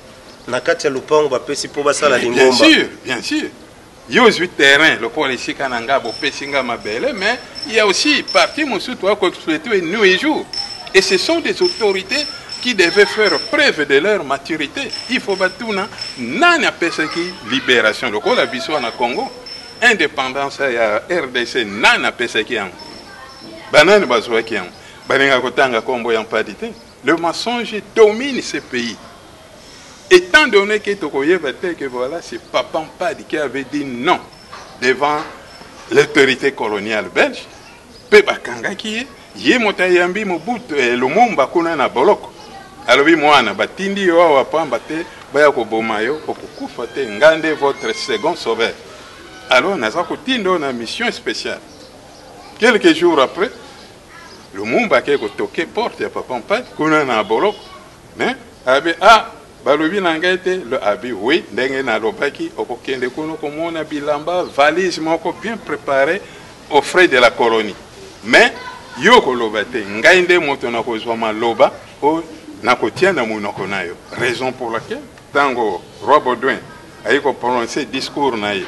Na kati ya lupango ba pesi po basala lingomba. Bien sûr. Il y a 8 terrains, le policier kananga bo pesinga mabele, mais il y a aussi partie mosusu toi ko exploiter nuit et jour. Et ce sont des autorités qui devaient faire preuve de leur maturité. Il faut batuna nani apesa ki libération. Le ko la biso na Congo. Indépendance ya RDC nana pesa ki yango banane bazwa ki yango balinga kotanga kombo ya mpadité. Le mensonge domine ce pays étant donné que tokoyeba te que voilà c'est papa Mpadi qui avait dit non devant l'autorité coloniale belge pe bakanga ki ye motayambi Mobutu Lumumba kuna na boloko alobi mwana batindi yo wa pamba te baya ko bomayo okukufa te ngande votre second sauveur. Alors, nous avons une mission spéciale. Quelques jours après, le monde a toqué porte à Papa Mpadi, qu'on a un bolok. Mais, balobi nangete, le abi, oui, dengue na lobaki, okokende kuno komona bilamba, valise moko bien préparée aux frais de la colonie. Mais, yoko lobate, ngainde moto na kozwa maloba, o na kotia na munoko na yo. Raison pour laquelle, tango, roi Baudouin, a prononcer discours na yo.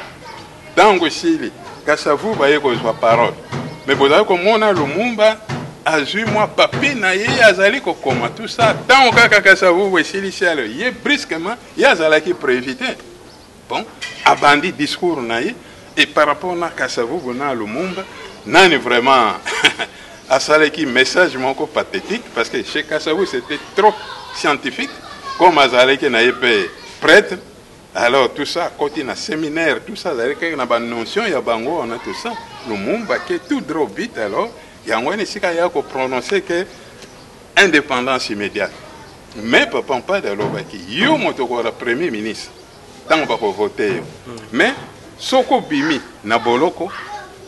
tango sili Kasavu baye kozwa parole mais bozali komona Lumumba azui moi papier na ye azali kokoma tout ça tango kaka Kasavu esili sialo ye brusquement ye azalaki prévité bon abandi discours na ye et par rapport na Kasavu na Lumumba nani vraiment asalaki message moko pathétique parce que chez Kasavu c'était trop scientifique comme azalaki na ye prêtre. Alors tout ça, quand il y a un séminaire, tout ça, il y a une notion, il y a tout ça. Le monde qui est tout droit vite, alors, il y a un ici qui a prononcé que indépendance immédiate. Mais papa pas de l'Obaki, il y a le premier ministre, tant qu'on va voter. Mais, Soko Bimi, Naboloko,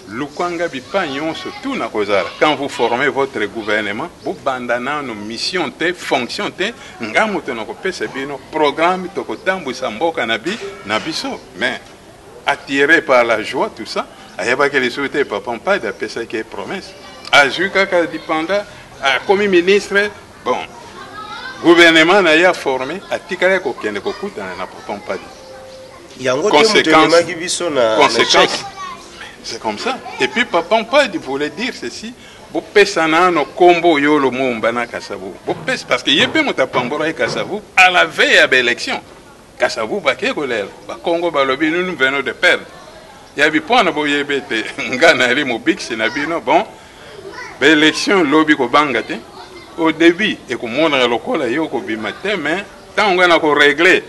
Lukanga Bipanyon, surtout na Kozara. Quand vous formez votre gouvernement, vous bandana nos missions, fonctions, ngamoto na kopesa bino programme to kotambu samboka nabi nabiso. Mais attiré par la joie tout ça, ayaba que les souhaiter papa pas de pesa qui est promesse. Ajuka ka dipenda comme ministre, bon. Gouvernement na ya formé atikala ko kende ko kutana na papa pas. Yango conséquences. C'est comme ça. Et puis papa il voulait dire ceci. Vous pesana no combo yo le mumba na Kasavu. Vous pes parce que yepé motapambora Kasavu à la veille à l'élection. Kasavu ba ke kolel. Ba Congo ba lobi nous venons de perdre. Ya bi point na boyebete ngana ri mo bix na bino bon. Ba élection lobi ko bangate. Au début et ko mona lokola yo ko bimate mais tant on a ko régler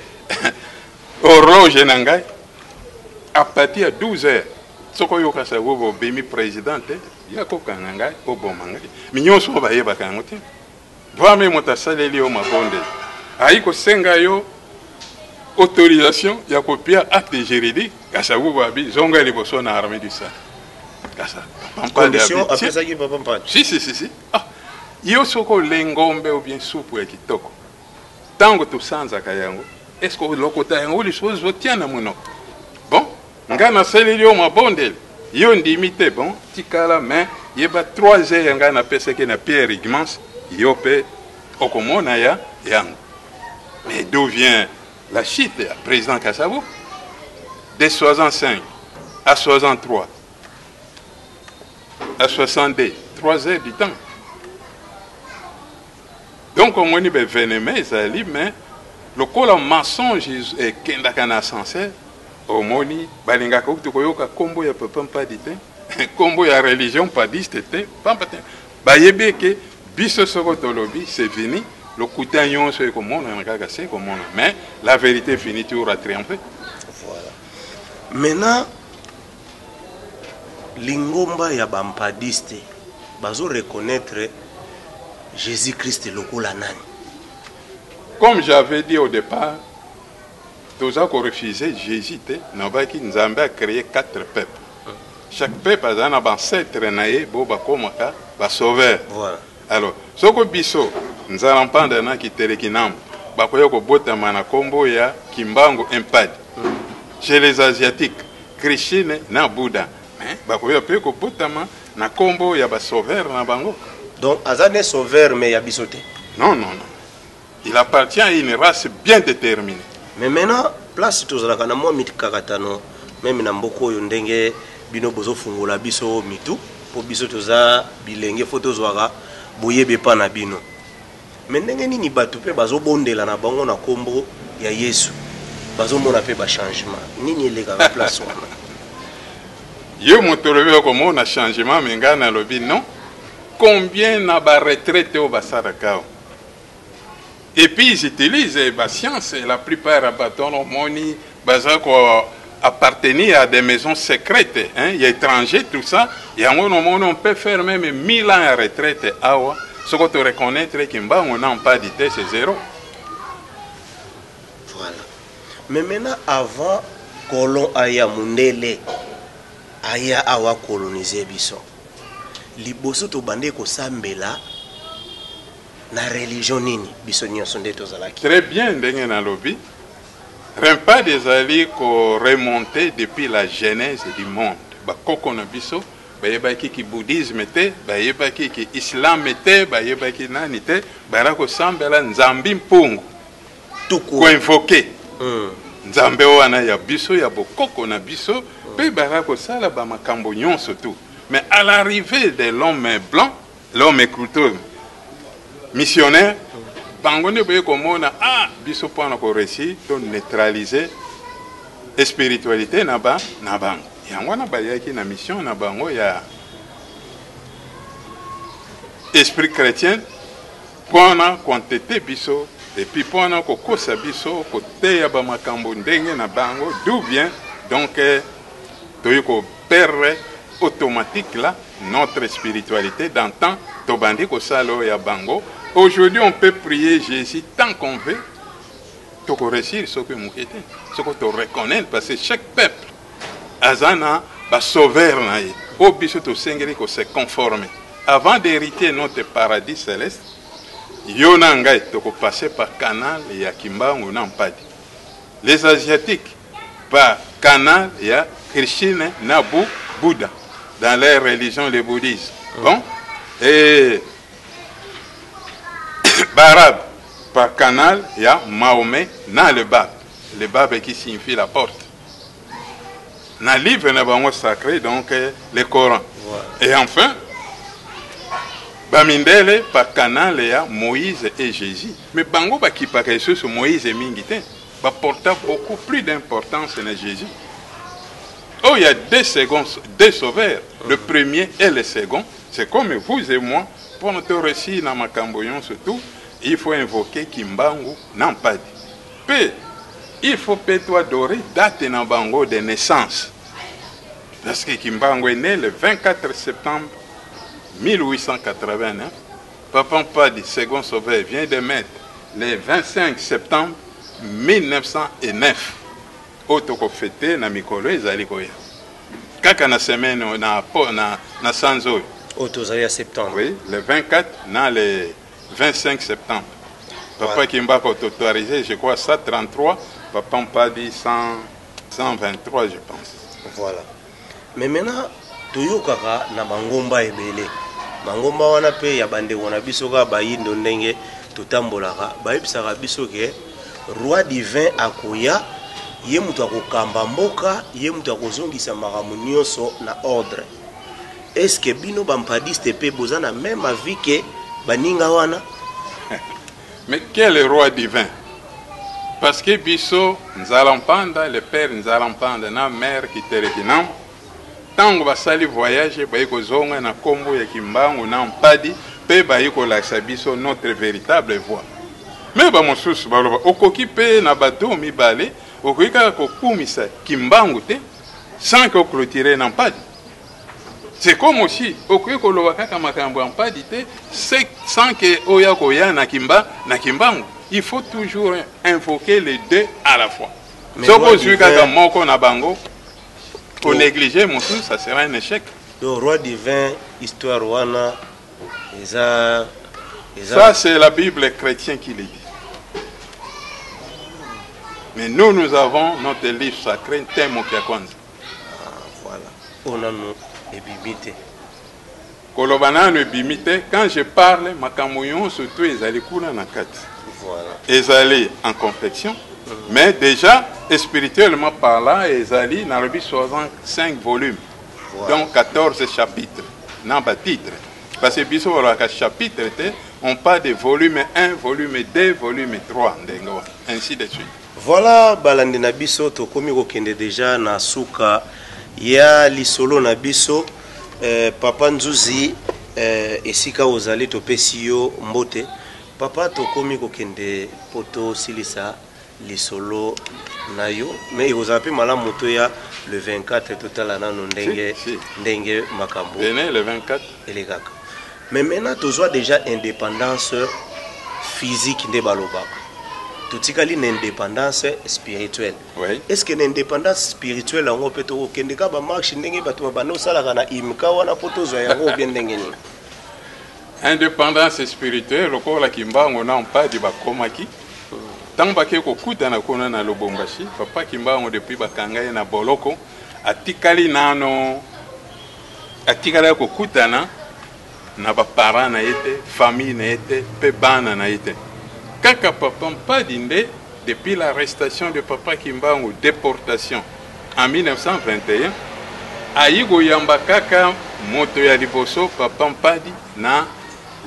horloge nangai à partir de 12h. Soko yo Kasavu bo bimi présidente ya ko kananga ko bomanga minyo so ba yeba kangote vame motasaleli o mabonde aiko senga yo autorisation ya kopia acte juridique Kasavu ba bi zonga liboso na armée du Sahel kasa condition après ça qui papa pas si ah yo soko lengombe ou bien soupe ya kitoko tango to sanza kayango est-ce que lokota yango les choses votiana monoko bon ngana seleli o mabonde yo ndimite bon tikala mais yeba 3 heures ngana pesa ke na Pierre Igmans yo pe okomona ya yang mais d'où vient la chute du président Kasavu de 65 à 63 à 62 3 heures du temps donc on moni be veneme ezali mais le col mensonge est kendakana sincère au moni balinga ko tukoyoka kombo ya papa padite kombo ya religion padiste te pampate bayebe ke biso soko tolobi c'est fini le coutanyon c'est comme on a c'est comme on mais la vérité finit toujours à triompher. Voilà. Maintenant lingomba ya bampadiste bazo reconnaître Jésus-Christ lokola nani. Comme j'avais dit au départ, tous ceux qui ont refusé Jésus, Nzambe a créé 4 peuples. Chaque peuple a un ancêtre un sauveur. Voilà. Alors, ce que biso, nous allons prendre un qui télékinam, bakoyoko botama na kombo ya Kimbango Impad. Chez les Asiatiques, Krishna na Bouddha. Bakoyoko botama na kombo ya ba sauveur na bango. Donc, Azane sauveur mais ya bisoté. Non. Il appartient à une race bien déterminée. Mais maintenant, place tozalaka na mwa mitikakatano, même na mboko oyo ndenge bino bozo fungola biso mitu, po biso toza bilenge photo zwaka boyebe pa na bino. Mais ndenge nini batu pe bazo bondela na bango na kombo ya Yesu. Bazo mona pe ba changement. Nini eleka ka place wana. Yo motolobi ko mona changement mais ngana lobi non. Combien na ba retraité au basaraka. Et puis ils utilisent la science, la plupart abattent moni, appartenir à des maisons secrètes, hein, il y a étrangers, tout ça, et on peut faire même 1000 ans de retraite. Ce que tu reconnais, on n'a pas dit, c'est 0. Voilà. Mais maintenant, avant colon aya mundele, aya awa coloniser biso, liboso to bande ko sambela. Na religion nini biso nyonso nde tozalaki. Très bien ndenge na lobi. Rempa des alliés ko remonter depuis la genèse du monde. Ba koko na biso ba yebaki ki bouddhisme te, ba yebaki ki islam te, ba yebaki nani te, ba ra ko sambela nzambi mpungu. Tuku Ko invoquer. nzambe wana ya biso ya bokoko na biso pe baka kosala ba makambo nyonso tout. Mais à l'arrivée de l'homme blanc, l'homme écouteur missionnaire, bango ne boye komona biso pona ko réussir to neutraliser spiritualité na bango. Yango na bayaki na mission na bango ya esprit chrétien pona kontete biso et puis pona kokosa biso kote ya ba makambo ndenge na bango, d'où vient donc toyiko perdre automatique là notre spiritualité d'antan tobandi kosalo ya bango. Aujourd'hui on peut prier Jésus tant qu'on veut, to ko réussir ce que moukete, ce que to reconnaître parce que chaque peuple azana ba sauveur na ye o biso to sengeli ko se conformer avant d'hériter notre paradis céleste. Yo na ngai to ko passer par canal ya Kimbangu na Mpadi. Les asiatiques par canal ya Krishna na Bouddha dans leur religion le bouddhisme. Bon, et Barab par canal ya Mahomet na le Bab qui signifie la porte. Na livre na bango sacré donc le Coran. Et enfin Bamindele par canal ya Moïse et Jésus. Mais bango ba ki pa sur Moïse et Mingite ba porta beaucoup plus d'importance na Jésus. Oh, il y a deux sauveurs, le premier et le second. C'est comme vous et moi, pour notre récit dans Makamboyon surtout, il faut invoquer Kimbangu Nampadi. Puis, il faut peut-être adorer date Nambango de naissance. Parce que Kimbangu est né le 24 septembre 1889. Papa Mpadi, second sauveur, vient de mettre le 25 septembre 1909. Otoko fêté na mikolo ezali koya. Kaka na semaine na sanzo. Otozali à septembre. Oui, le 24 na le 25 septembre. Papa Kimba ko autorisé, je crois 133, papa Mpadi 123 je pense. Voilà. Mais maintenant toyokaka na bangomba ebele. Bangomba wana pe ya bande wana biso ka bayindo ndenge totambolaka. Bayebisaka biso ke roi divin akoya ye mutu akokamba mboka, ye mutu akozongisa makambo nyonso na ordre. Est-ce que bino bampadiste pe boza na même avis que baninga wana? Mais quel roi divin? Parce que biso nzalampanda, le père nzalampanda na mère qui terekinam, tango basali voyage bayiko zonga na kombo ya Kimbangu na Mpadi pe bayiko laksa biso notre véritable voie. Mais ba mosusu baloba okoki pe na bato mibale okoka kokumisa Kimbangu te sans que clôturer na Mpadi. C'est comme aussi okoki koloba kaka makambo ya Mpadi te sans que oya koya na Kimbangu. Il faut toujours invoquer les deux à la fois. Si on suit kaka moko na bango pour négliger mon tout, ça sera un échec. Le roi divin histoire wana ça c'est la Bible chrétienne qui le dit. Mais nous avons notre livre sacré, Temo Kiakwanza. Voilà. On a nos bimite. Kolobana no bimite, quand je parle, makamoyon surtout ezali kuna na kati. Voilà. Ezali en confection, mais déjà spirituellement parlant, ezali na rebi 65 volumes. Voilà. Donc 14 chapitres. Nan ba titre. Parce que biso wala ka chapitre on parle de volume 1, volume 2, volume 3 ndengo, ainsi de suite. Voilà, balandi na biso tokomi kokende déjà na suka ya lisolo na biso papa Nzuzi esika ozali topesi yo mbote papa tokomi kokende poto silisa lisolo na yo mais ozali pe malamu to ya le 24 total na ndenge makambo le 24 ele kaka mais maintenant tozwa déjà indépendance physique nde balobaka tutikali na indépendance spirituelle. Oui. Est-ce que l'indépendance spirituelle on peut to kende ka ba marche ndenge bato ba no sala kana imka wana poto zo yango bien ndenge ni. Indépendance spirituelle lokola Kimbangu na Mpadi bakomaki. Tant bake ko kuta na kona na Lubumbashi, papa Kimbangu depuis bakanga na boloko atikali nano atikala ko kutana na ba parents na yete, famille na yete, pe bana na yete. Kaka papa Mpadi nde depuis l'arrestation de Papa Kimbangu, déportation en 1921, Aïgo Yambakaka, moto ya liboso, Papa Mpadi, na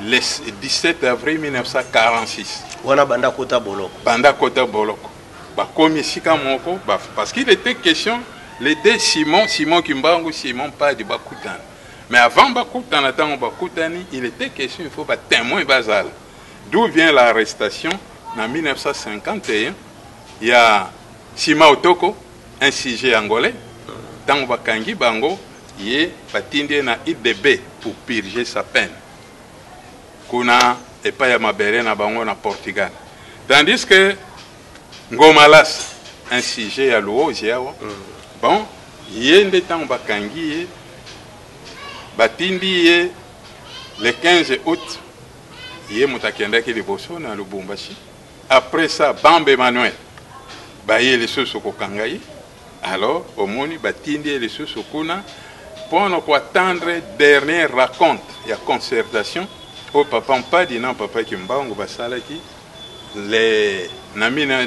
le 17 avril 1946. Wana banda kota boloko. Banda kota boloko. Bakomi sika moko, parce qu'il était question, les deux Simon Kimbangu, Simon Mpadi, bakutana. Mais avant bakutana, tant bakutani, il était question, il faut pas témoin basal. D'où vient l'arrestation en 1951? Il y a Sima Otoko, un sujet angolais. Dans Bakangi Bango, il est patindé na IDB pour purger sa peine. Kuna et pas Yamabere na Bango na Portugal. Tandis que Ngomalas, un sujet à l'eau, bon, il y a un temps Bakangi, batindi le 15 août, il y a Moutakenda qui est bosso dans le Bumbashi. Après ça, Bambe Emmanuel, baye les sous au Kangaï. Alors, au Moni, batindi les sous au Kuna, pour nous attendre dernière raconte, il y a concertation. Au papa Mpadi, non papa Kimbangu, Basalaki, les Namina,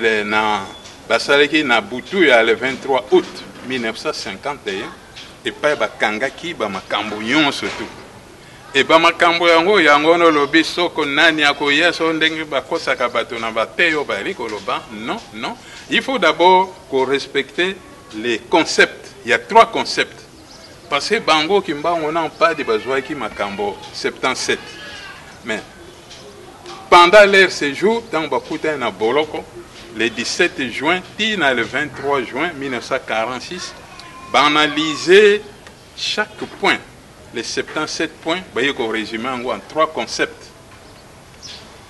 Basalaki, Nabutu, le 23 août 1951, et pas Bakangaki, Bamakambo, surtout. Et Bamakambo yango, yango no lobi soko nani akoya so ndenge bakosa kabato na bateyo bariko loba. Non, non. Il faut d'abord qu'on respecte les concepts. Il y a 3 concepts. Parce que Bango Kimbangu n'a pas de besoin qui Makambo 77. Mais pendant leur séjour, dans Bakuta na Boloko, le 17 juin, le 23 juin 1946, banaliser chaque point. Les 77 points, vous qu'on résume en 3 concepts.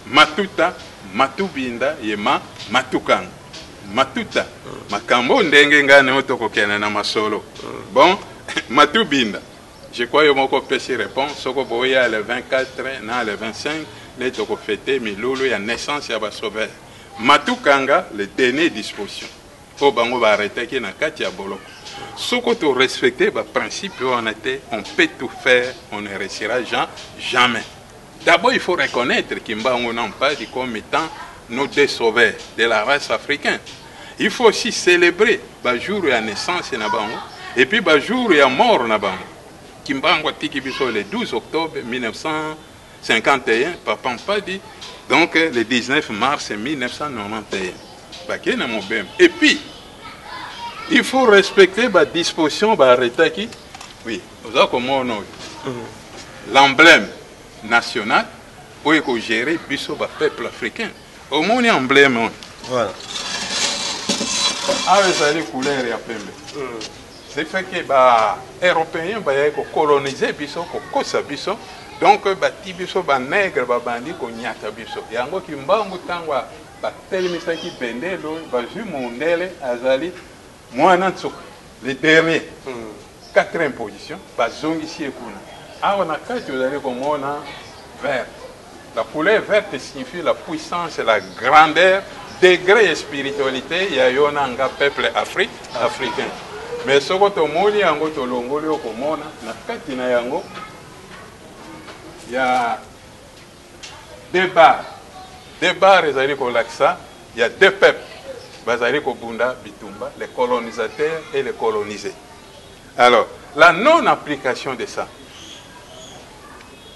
Matuta, Matubinda, Yema, Matukang. Matuta, Makambo ndenge ngane otoko kena na masolo. Bon, Matubinda. Je crois que mon péché répond, soko boya le 24, le 25, les toko fêté, milolo, il y a naissance, il y a sauver. Matukanga, les dernières dispositions. Au bango va arrêter qui na kati ya boloko. Ce qu'on doit respecter, le principe, on peut tout faire, on ne réussira jamais. D'abord, il faut reconnaître Kimbangu n'a pas dit comme étant nos deux sauveurs de la race africaine. Il faut aussi célébrer le jour de la naissance et puis le jour de la mort. Kimbangu a dit le 12 octobre 1951, Papa Mpadi, donc le 19 mars 1991. Et puis, il faut respecter la disposition de l'État qui, oui, vous avez comme l'emblème national pour gérer le peuple africain. Au moins, l'emblème. Voilà. Avec les couleurs et c'est fait que les Européens ont colonisé les Biso. Donc, les Biso, les nègres, les bandits, les Nyata Biso. Il y a un qui m'a dit que moi, les derniers, 4e position, ici et on a 4 vert. La couleur verte signifie la puissance et la grandeur, degré et spiritualité. Il y a un peuple africain. Mais ce que tu as il y a 2 barres. 2 barres, il y a 2 peuples. Bazariko Bunda, Bitumba, les colonisateurs et les colonisés. Alors, la non-application de ça,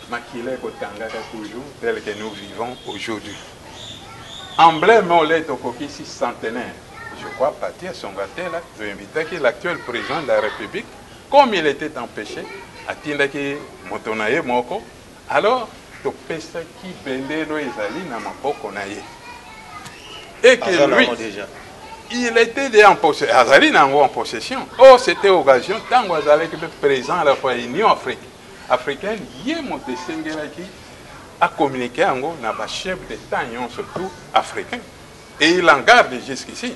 Makile Kotangaka toujours, tel que nous vivons aujourd'hui. Emblème, on l'est au coquille 6 centenaire. Je crois, Patia Songatela, je vais inviter l'actuel président de la République, comme il était empêché, à Tindaki Motonaye Moko, alors, tu peux ça qui bende no ezali na mapoko na ye. Et que lui, il était déjà en possession. Azali nango en possession. Oh, c'était occasion, tant que Azali était présent à la fois l'Union africaine, il est monté qui a communiqué avec le chef d'État, surtout africain. Et il en garde jusqu'ici.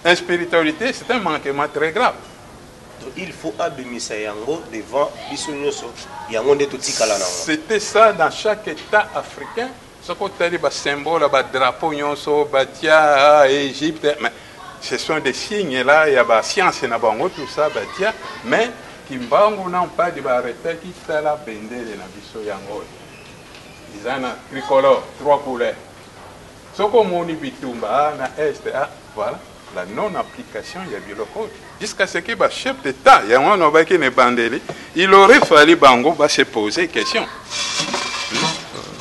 La spiritualité, c'est un manquement très grave. Donc, il faut abimisa yango devant bisonyoso yango ndeto tikala nango. C'était ça dans chaque État africain. Ce qu'on a dit, symbole, drapeau, Égypte, mais ce sont des signes là, il y a la science, tout ça, mais Kimbangu n'a pas de arrêter qui fait la bende de Nabiso Yango. Ils ont un tricolore, 3 couleurs. Soko moni bitumba na est, voilà, la non-application il y a biloko. Jusqu'à ce que le chef d'État, il y a un qui ne bandeli, il aurait fallu bango se poser question.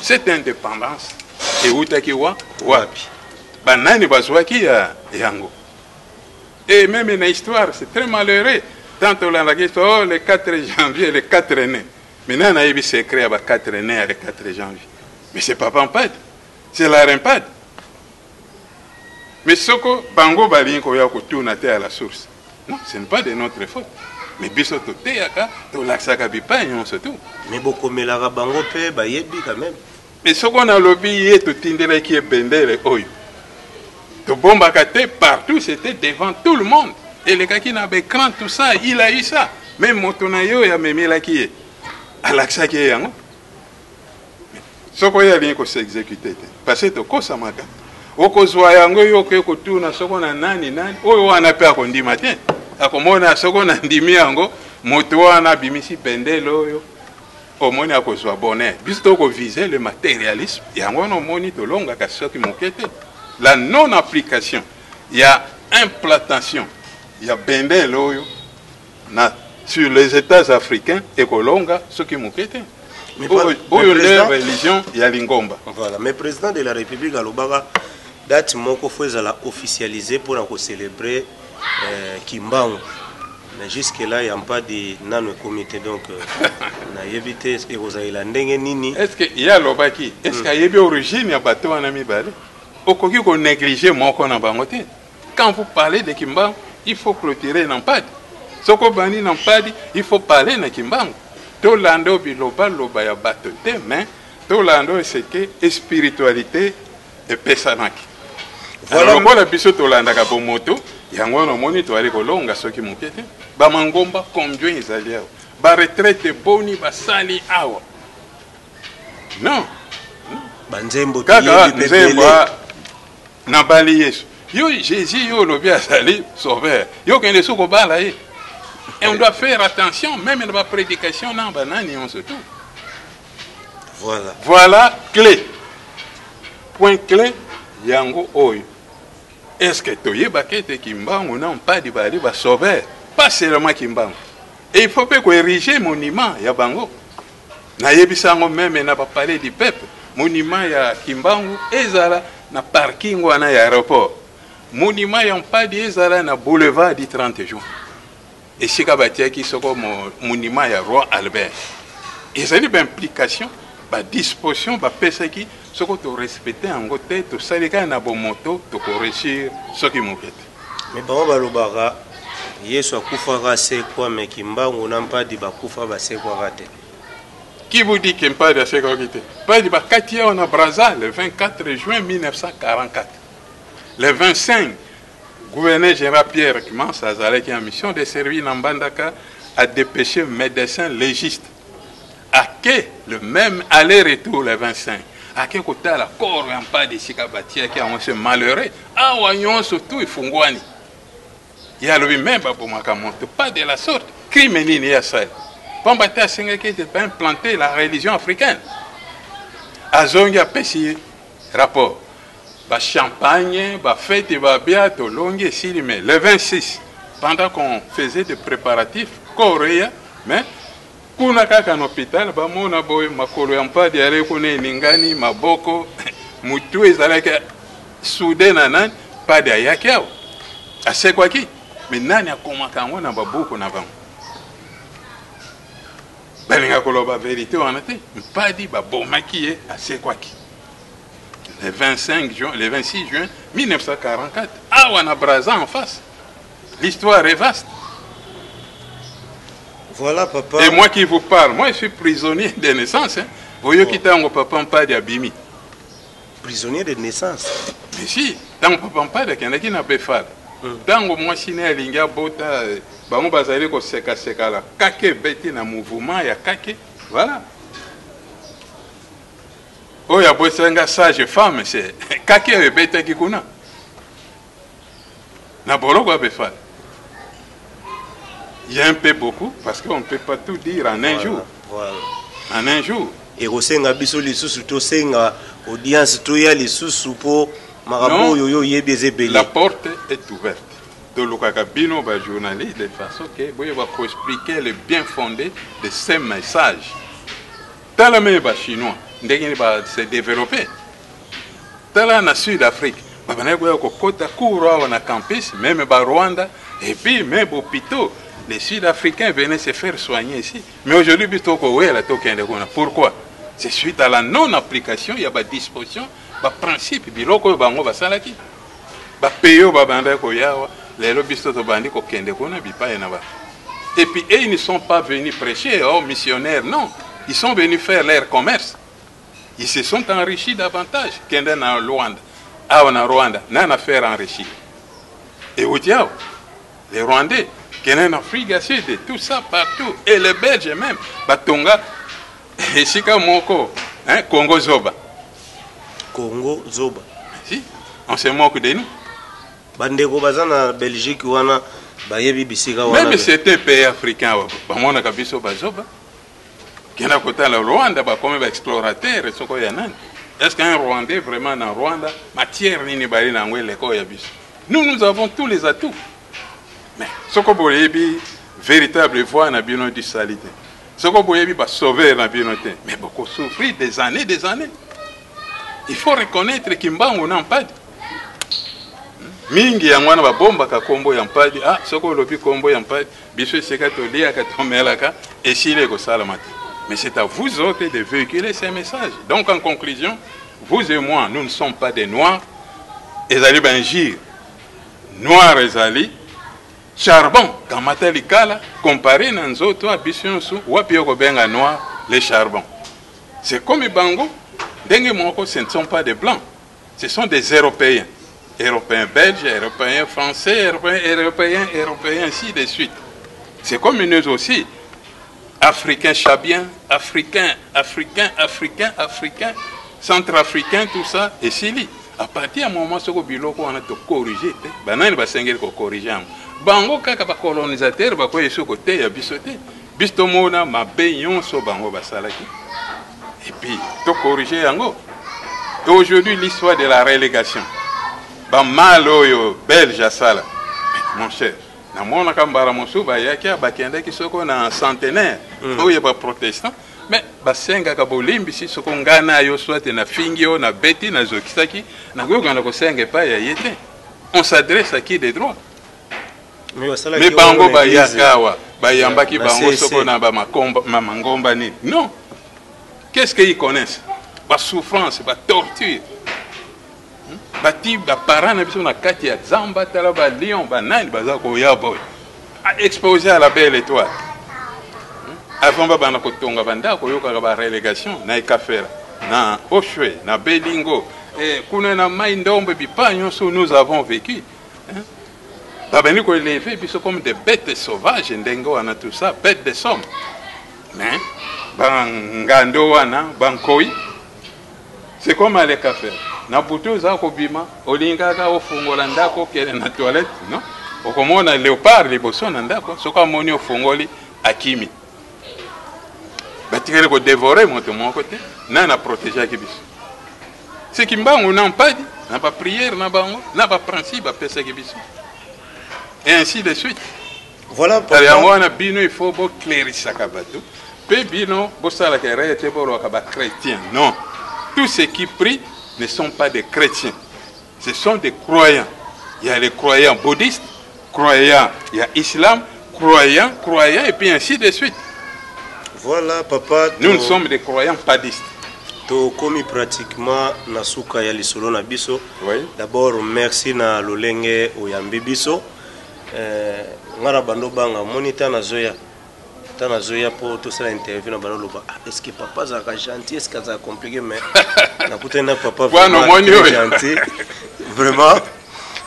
Cette indépendance et utakiwa wapi. Banani bazwaki ya yango. Et même une histoire, c'est très malheureux. Tant on a dit, oh, le 4 janvier, le 4 né. Maintenant, on a eu secret à 4 né, le 4 janvier. Mais c'est pas Pampad, c'est la Rempad. Mais ce que Bango Balinko ya kutuna te à la source. Non, ce n'est pas de notre faute. Mais biso to te yaka, to laksaka bipa yon surtout. Mais beaucoup mais la Bango pe ba yebi quand même. Mais ce qu'on a lobby yé to tindele qui est bendele oyo. To bomba kate partout, c'était devant tout le monde. Et le gars qui n'avait craint tout ça, il a eu ça. Même Motonayo ya memi la qui est. Alaksa qui est yango. Ce qu'on y a rien qu'on s'exécuter. Parce que to kosa maka. Okozwa yango yo ke kutuna soko na nani oyo wana pe akondima te akomona soko na ndimi yango moto wana bimisi bendele oyo omoni akozwa bonheur biso ko viser le matérialisme yango no moni to longa ka soki mokete la non application il y a implantation il y a bendele oyo na sur les États africains et kolonga soki mokete mais la religion ya lingomba voilà mais président de la République alobaka date moko faut la officialiser pour célébrer Kimbangu. Mais jusque là il n'y a pas de nano comité donc na éviter et aux Islandais nini. Est-ce que il y a l'obaki est-ce qu'il y a origine ya bateau en ami balé okoki ko négliger moko na bango te. Quand vous parlez de Kimbangu il faut clôturer n'ampad soko bani n'ampad il faut parler na Kimbangu to lando biloba loba ya bateau te mais to lando c'est que spiritualité et pesanaki. Voilà moi la biso to landa ka bomoto yango no moni to ali kolonga soki mokete ba mangomba combien ezali awa ba retraite boni ba sali awa non banzembo kaka nzembo na bali yesu yo Jésus yo lobi asali sauveur yo kende soko bala ye et on doit faire attention même dans la prédication na banani on se tout voilà clé point clé yango oyo est-ce que toyeba kete Kimbangu non pas di bali ba sauveur pas seulement Kimbangu et il faut pas qu'on érige monument ya bango na yebisango même na pas parler du peuple monument ya Kimbangu ezala na parking wana ya aéroport monument ya pas di ezala na boulevard du 30 juin et sika batia ki soko monument ya roi Albert et ça dit implication ba disposition ba pesa ki soko to respecter en côté to salika na bomoto to corriger ce qui m'inquiète mais ba balobaka Yesu akufaka c'est quoi mais Kimbangu n'a pas dit ba kufa ba c'est quoi raté qui vous dit qu'il pas de sécurité pas dit ba katia on a Brazza le 24 juin 1944 le 25 gouverneur Gérard Pierre qui commence à aller qui en mission de servir dans Bandaka à dépêcher médecin légiste à que le même aller-retour le 25 à quel côté la corps en pas de Sikabatia qui a un malheureux ah voyons surtout il fungwani il y a lui même pour makamonte pas de la sorte crime ni ya ça Pambata singa qui était implanté la religion africaine azongi a pesi rapport ba champagne ba fête ba bien to longue si mais le 26 pendant qu'on faisait des préparatifs coréens mais kuna kaka na hôpital ba mona boy makolo ya mpadi yale kone ningani maboko mutu ezalaka soudé na nan pas de yake ao asekwa ki mais nani akomaka ngo na baboko na bango balinga koloba vérité wana te mpadi ba bomaki e asekwa ki le 25 juin le 26 juin 1944 awa na Brazza en face l'histoire est vaste. Voilà, papa. Et moi qui vous parle, moi je suis prisonnier de naissance. Hein. Vous voyez qui t'en papa pas d'abimi. Prisonnier de naissance. Mais si, tant papa pas de qui n'a pas fait. Tant moi si né linga bota, ba mo bazali ko seka seka la. Kake beti na mouvement ya kake. Voilà. Oh ya bosenga sage femme c'est kake beti ki kuna. Na bolo ko be fait. Il y a un peu beaucoup, parce qu'on ne peut pas tout dire en un jour. Voilà. En un jour. Et au sein de biso lisusu to senga audience to ya lisusu po makambo yo yebeze belé. La porte est ouverte. De l'Okakabino, journaliste, de façon que vous va expliquer le bien fondé de ces messages. Dans la même chinois, va se développer. Dans la Sud-Afrique, on a campus, même au Rwanda, et puis même au hôpital, les Sud-Africains venaient se faire soigner ici. Mais aujourd'hui, pourquoi? C'est suite à la non-application, il y a des dispositions, des principes, des principes, et puis ils ne sont pas venus prêcher aux missionnaires, non. Ils sont venus faire leur commerce. Ils se sont enrichis davantage qu'en Rwanda. En Rwanda, n'a affaire enrichi. Et où les Rwandais, qui en Afrique du Sud, tout ça partout. Et les Belges même. Batonga, et Sika Moko, Congo Zoba. Congo Zoba. Si, on se moque de nous. Bandeko bazana Belgique wana bayebi bisika wana. Même c'était pays africain, bamona kabiso bazoba. Kena kota la Rwanda ba comme ba explorateur soko ya nani. Est-ce qu'un Rwandais vraiment en Rwanda matière nini bari na ngwe leko ya biso. Nous avons tous les atouts. Mais soko boyebi véritable voie na bino du salité. Soko boyebi ba sauver na bino te. Mais beaucoup souffrir des années. Il faut reconnaître kimbango na mpadi. Mingi ya mwana babomba ka kombo ya mpadi soko lobi kombo ya mpadi biso seka tolia ka tomelaka esile ko salamati. Mais c'est à vous autres de véhiculer ces messages. Donc en conclusion, vous et moi, nous ne sommes pas des noirs. Ezali banjir. Noir ezali charbon kamatali kala comparé na nzoto abision su wapi yoko benga noir les charbons. C'est comme bango dengue moko, ce ne sont pas des blancs. Ce sont des Européens. Européens belges, Européens français, Européens, ainsi de suite. C'est comme nous aussi. Africains chabiens, Africains, Centrafricains, tout ça, et Sili. À partir du moment où on a corrigé, on a corrigé. Bango kaka ba colonisateur ba ko yeso côté ya bisoté. Bisto mona mabeyon so bango basalaki. Et puis to corriger yango. Et aujourd'hui l'histoire de la relégation. Ba maloyo belge asala. Mon cher, na mona kambara mosuba yaki bakenda ki soko na centenaire. Oyo ba protestant. Mais basenga ka bolimbi si soko ngana yo soit na fingio na beti na zokisaki na gogana ko senga pa ya yete. On s'adresse à qui des droits? Mais bango ba yakawa ba yambaki bango soko na ba makomba mangomba ni. Non. Qu'est-ce qu'ils connaissent? Ba souffrance, ba torture. Bati ba parents na biso na kati ya zamba tala ba lion ba nani baza ko ya boy. Exposé à la belle étoile. Avant ba bana ko tonga banda ko yoka ba relégation na ikafera na Oshwe na Belingo et kuna na Maindombe bipanyo so nous avons vécu. Babeni ko élevé biso comme des bêtes sauvages ndengo wana tout ça bêtes de somme. Mais bangando wana bankoi c'est comme à l'ikafera. Na butu za ko bima olinga ka ofungola ndako kele na toilette non okomona léopard liboso na ndako soko amoni ofungoli akimi batikele ko dévorer moto mon côté na protéger kibiso c'est kimbango na mpadi na ba prière na bango na ba principe ba pesa kibiso et ainsi de suite. Voilà pourquoi yango bino il faut bo clarifier kabato pe bino bo sala ke rete bo ro ka ba chrétien non, tous ceux qui prient ne sont pas des chrétiens, ce sont des croyants. Il y a les croyants bouddhistes, croyants, il y a islam, croyants, et puis ainsi de suite. Voilà, papa. Nous sommes des croyants padistes. To komi pratiquement na suka ya lisolo na biso. Oui. D'abord merci na lolenge oyambi biso. Ngara bando banga monita na zoya. Tana zoya pour tout ça interview na bando loba. Est-ce que papa za gentil, est-ce que ça compliqué mais na kutena papa vraiment gentil. Vraiment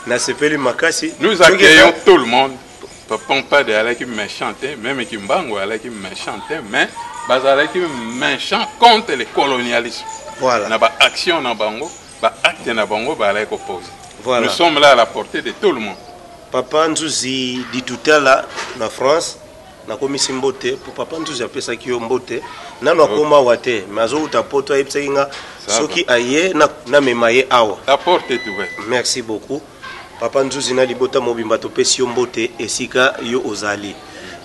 na sepeli makasi. Nous accueillons tout le monde. Papa pas de ala qui me chanter, même qui mbango ala qui me chanter, mais bazala qui méchant contre le colonialisme. Voilà. Na ba action na bango, ba acte na bango ba ala opposé. Voilà. Nous sommes là à la portée de tout le monde. Papa Nzuzi dit tout à l'heure na France na komisi mbote pour papa Nzuzi apesa ki mbote nano akoma wate mazo utapoto ayebisaki soki aye na memaye awa. La porte est ouverte. Merci beaucoup. Papa Nzuzi na libota mobimba topesi yo mbote esika yo ozali.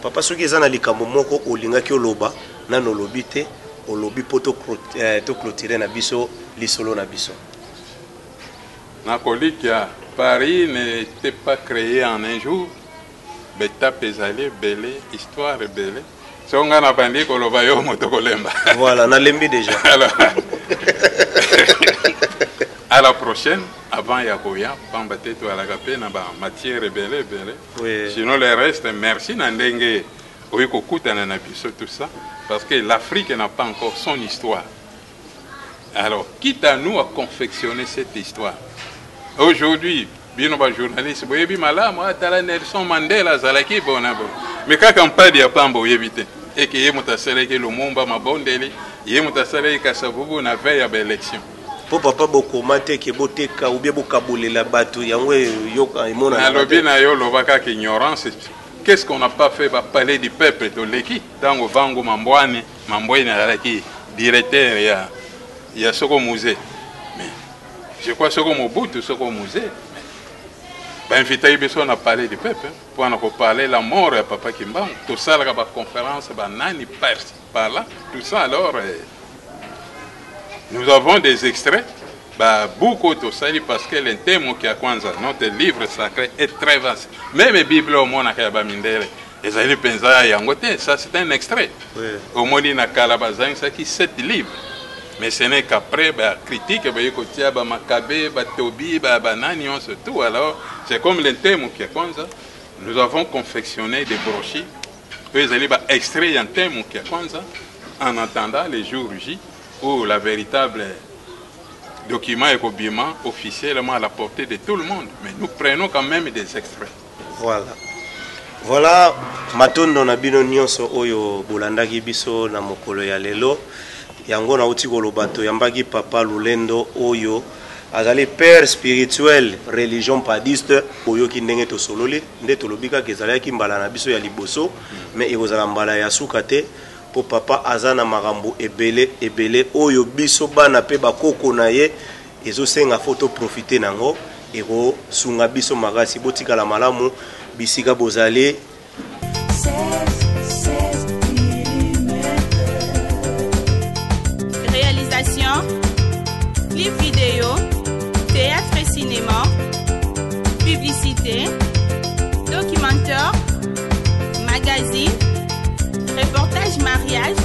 Papa soki eza na likambo moko olingaki oloba nano olobi te olobi poto to clôturer na biso lisolo na biso. Nakolikia, Paris n'était pas créé en un jour. Beta pesale belé, histoire belé. Songa na bandi koloba yo motokolemba. Voilà, na lembi déjà. Alors, à la prochaine, avant Yakoya, Pambate to alagape na ba matière belé belé. Oui. Sinon le reste, merci Nandenge. Oui, kokutana na biso tout ça parce que l'Afrique n'a pas encore son histoire. Alors, quitte à nous à confectionner cette histoire. Aujourd'hui, bien ba journaliste, boyebi malamu atala Nelson Mandela zalaki bonabo. Mais quand campagne ya pambo yebite et que yemutasele ke Lumumba mabondeli, yemutasele kasavubu na veille ya élection. Po papa bokomate ke boteka ou bien bokabolela bato yango yoka imona. Na lobi na yo lobaka ki ignorance. Qu'est-ce qu'on n'a pas fait pour parler du peuple de l'équipe dans le Vango Mambouane, Mambouane qui directeur il y a ce musée. Mais je crois que ce Mobutu, ce musée. Ben invité on a parlé du peuple pour en parler la mort de Papa Kimba. Tout ça la conférence banani perse par là. Tout ça alors nous avons des extraits. Bah, beaucoup de ça parce que l'intérêt qui a kwanza notre livre sacré est très vaste. Même la Bible au monde a mindele. Les alliés pensa yangote, ça c'est un extrait. Au monde na kalabazang ça qui 7 livres. Mais ce n'est qu'après bah critique bah yokotia bah Makabe bah Tobi bah banani on se tout alors c'est comme l'intérêt qui a kwanza. Nous avons confectionné des brochures. Les alliés bah extrait un thème qui a kwanza en attendant les jours J où la véritable document et cobiement officiellement à la portée de tout le monde. Mais nous prenons quand même des extraits. Voilà. Voilà, matondo na bino nyonso oyo bolandaki biso na mokolo ya lelo. Yango na uti kolobato yambaki papa Lulendo oyo azali père spirituel religion padiste oyo ki ndenge to sololi nde tolobika kezalaki mbala na biso ya liboso mais ekozala mbala ya suka te. Po papa azana marambo ebele oyo biso bana pe bakoko na ye ezosenga photo profiter nango eko sunga biso magasi botikala malamu bisika bozali. Réalisation, clip vidéo, théâtre et cinéma, publicité, documentaire, magazine, reportage mariage,